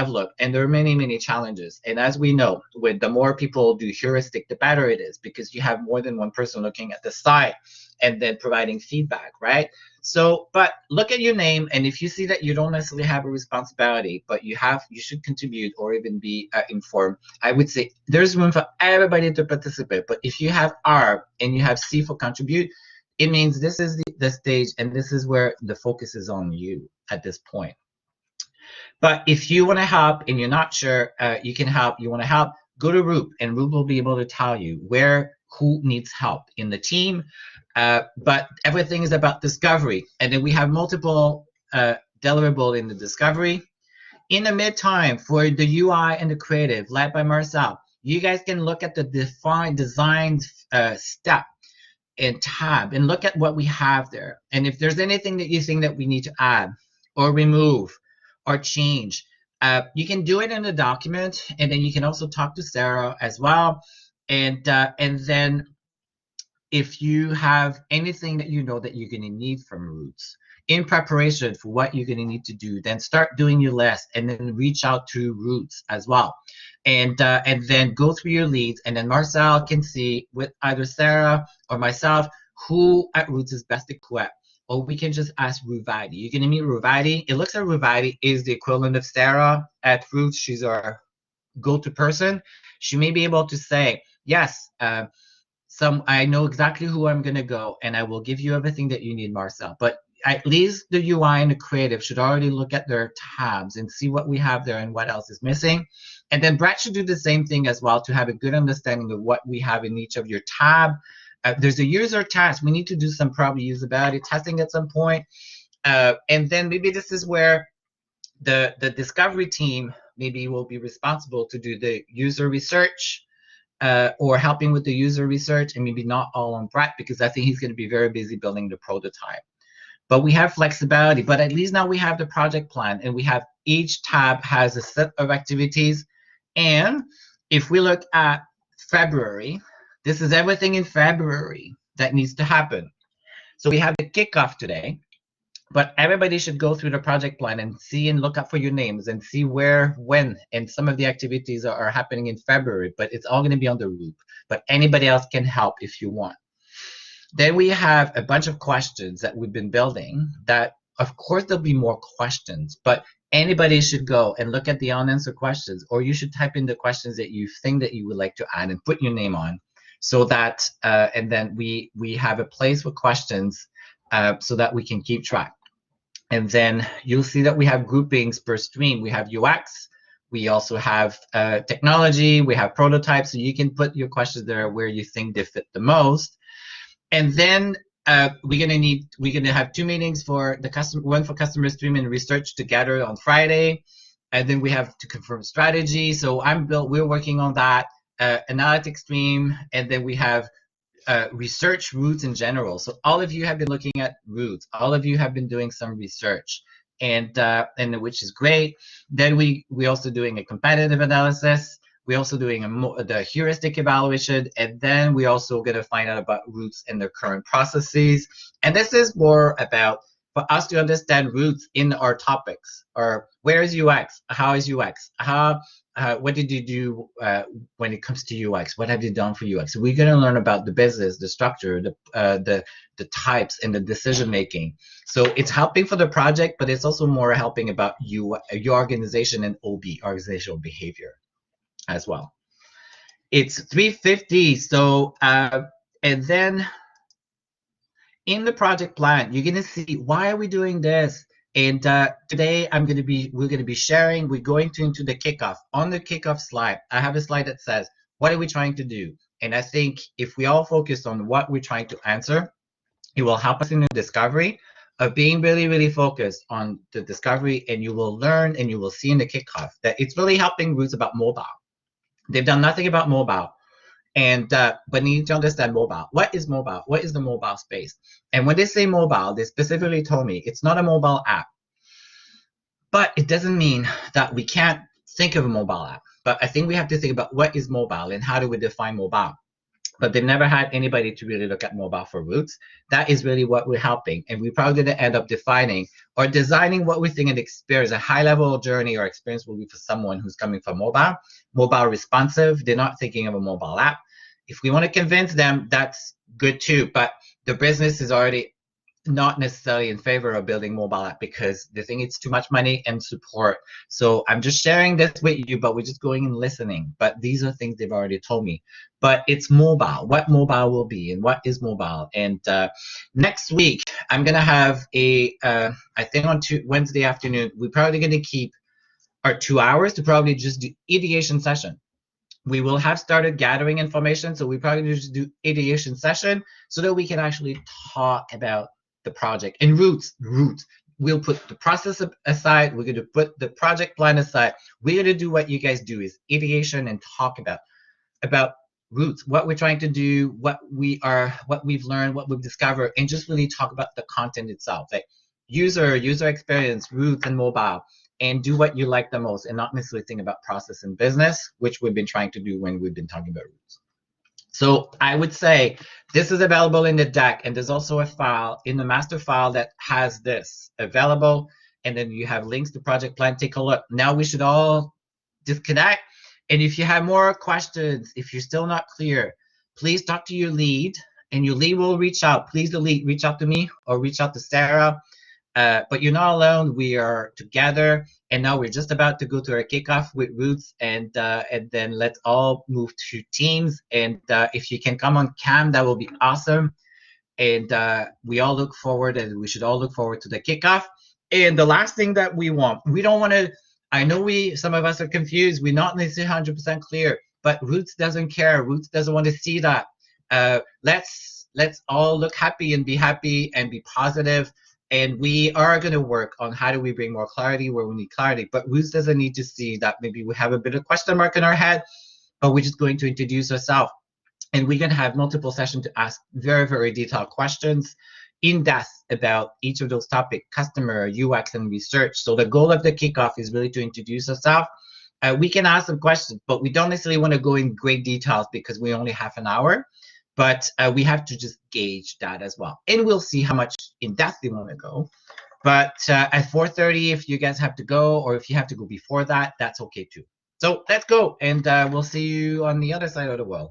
S2: looked, and there are many, many challenges. And as we know, with the more people do heuristic, the better it is, because you have more than one person looking at the site and then providing feedback, right? So, but look at your name, and if you see that you don't necessarily have a responsibility, but you should contribute or even be informed. I would say there's room for everybody to participate. But if you have R and you have C for contribute, it means this is the stage, and this is where the focus is on you at this point. But if you want to help and you're not sure you can help, you want to help, go to Roop, and Roop will be able to tell you who needs help in the team. But everything is about discovery, and then we have multiple deliverables in the discovery. In the mid-time, for the UI and the creative, led by Marcel, you guys can look at the design step and tab and look at what we have there. And if there's anything that you think that we need to add or remove or change, you can do it in the document, and then you can also talk to Sarah as well. And then if you have anything that you know that you're going to need from Roots in preparation for what you're going to need to do, then start doing your list, and then reach out to Roots as well. And then go through your leads, and then Marcel can see with either Sarah or myself who at Roots is best equipped. Or we can just ask Ruvati. You're going to meet Ruvati. It looks like Ruvati is the equivalent of Sarah at Roots. She's our go-to person. She may be able to say, yes, I know exactly who I'm going to go, and I will give you everything that you need, Marcel. But at least the UI and the creative should already look at their tabs and see what we have there and what else is missing. And then Brett should do the same thing as well, to have a good understanding of what we have in each of your tab. There's a user test. We need to do some probably usability testing at some point. And then maybe this is where the discovery team maybe will be responsible to do the user research, or helping with the user research, and maybe not all on Brett, because I think he's going to be very busy building the prototype. But we have flexibility, but at least now we have the project plan, and we have each tab has a set of activities. And if we look at February, this is everything in February that needs to happen. So we have the kickoff today, but everybody should go through the project plan and see and look up for your names and see where, when, and some of the activities are happening in February, but it's all going to be on the Roop. But anybody else can help if you want. Then we have a bunch of questions that we've been building that, of course, there'll be more questions, but anybody should go and look at the unanswered questions, or you should type in the questions that you think that you would like to add and put your name on, so that, and then we have a place for questions so that we can keep track. And then you'll see that we have groupings per stream. We have UX, we also have technology, we have prototypes, so you can put your questions there where you think they fit the most. And then we're gonna have 2 meetings for the customer, one for customer stream and research together on Friday, and then we have to confirm strategy. So we're working on that analytics stream, and then we have research Roots in general. So all of you have been looking at Roots. All of you have been doing some research, and which is great. Then we also doing a competitive analysis. We're also doing the heuristic evaluation, and then we're also going to find out about Roots and their current processes. And this is more about for us to understand Roots in our topics, or where is UX? How is UX? What did you do when it comes to UX? What have you done for UX? So we're going to learn about the business, the structure, the types, and the decision making. So it's helping for the project, but it's also more helping about your organization and OB, organizational behavior, as well. It's 3:50, so and then in the project plan, you're gonna see why are we doing this. And today we're gonna be sharing. We're going into the kickoff. On the kickoff slide, I have a slide that says, what are we trying to do? And I think if we all focus on what we're trying to answer, It will help us in the discovery of being really, really focused on the discovery, and you will learn and you will see in the kickoff that it's really helping Roots about mobile. They've done nothing about mobile, and but need to understand mobile. What is mobile? What is the mobile space? And when they say mobile, they specifically told me it's not a mobile app. But it doesn't mean that we can't think of a mobile app. But I think we have to think about what is mobile and how do we define mobile. But they've never had anybody to really look at mobile for Roots. That is really what we're helping. And we're probably going to end up defining or designing what we think an experience, a high-level journey or experience will be for someone who's coming from mobile responsive. They're not thinking of a mobile app. If we want to convince them, that's good too. But the business is already not necessarily in favor of building mobile app because they think it's too much money and support. So I'm just sharing this with you, but we're just going and listening. But these are things they've already told me. But it's mobile, what mobile will be and what is mobile. And next week, I'm going to have I think on Wednesday afternoon, we're probably going to keep our 2 hours to probably just do ideation session. We will have started gathering information, so we probably just do ideation session so that we can actually talk about the project and roots. We'll put the process aside. We're going to put the project plan aside. We're going to do what you guys do is ideation and talk about roots, what we're trying to do, what we've learned, what we've discovered, and just really talk about the content itself, like user experience, roots, and mobile, and do what you like the most, and not necessarily think about process and business, which we've been trying to do when we've been talking about roots. So I would say this is available in the deck, and there's also a file in the master file that has this available, and then you have links to project plan. Take a look. Now we should all disconnect, and if you have more questions, if you're still not clear, please talk to your lead, and your lead will reach out. Please, the lead, reach out to me or reach out to Sarah. But you're not alone. We are together, and now we're just about to go to our kickoff with Roots, and then let's all move to Teams. And if you can come on cam, that will be awesome. And we all look forward, and we should all look forward to the kickoff. And the last thing that we don't want to. I know some of us are confused. We're not necessarily 100% clear, but Roots doesn't care. Roots doesn't want to see that. Let's all look happy and be positive. And we are going to work on how do we bring more clarity where we need clarity. But Roots doesn't need to see that maybe we have a bit of question mark in our head, but we're just going to introduce ourselves. And we're going to have multiple sessions to ask very, very detailed questions in depth about each of those topics, customer, UX, and research. So the goal of the kickoff is really to introduce ourselves. We can ask some questions, but we don't necessarily want to go in great details because we only have an hour. But we have to just gauge that as well. And we'll see how much in depth you want to go. But at 4:30, if you guys have to go, or if you have to go before that, that's okay too. So let's go, and we'll see you on the other side of the world.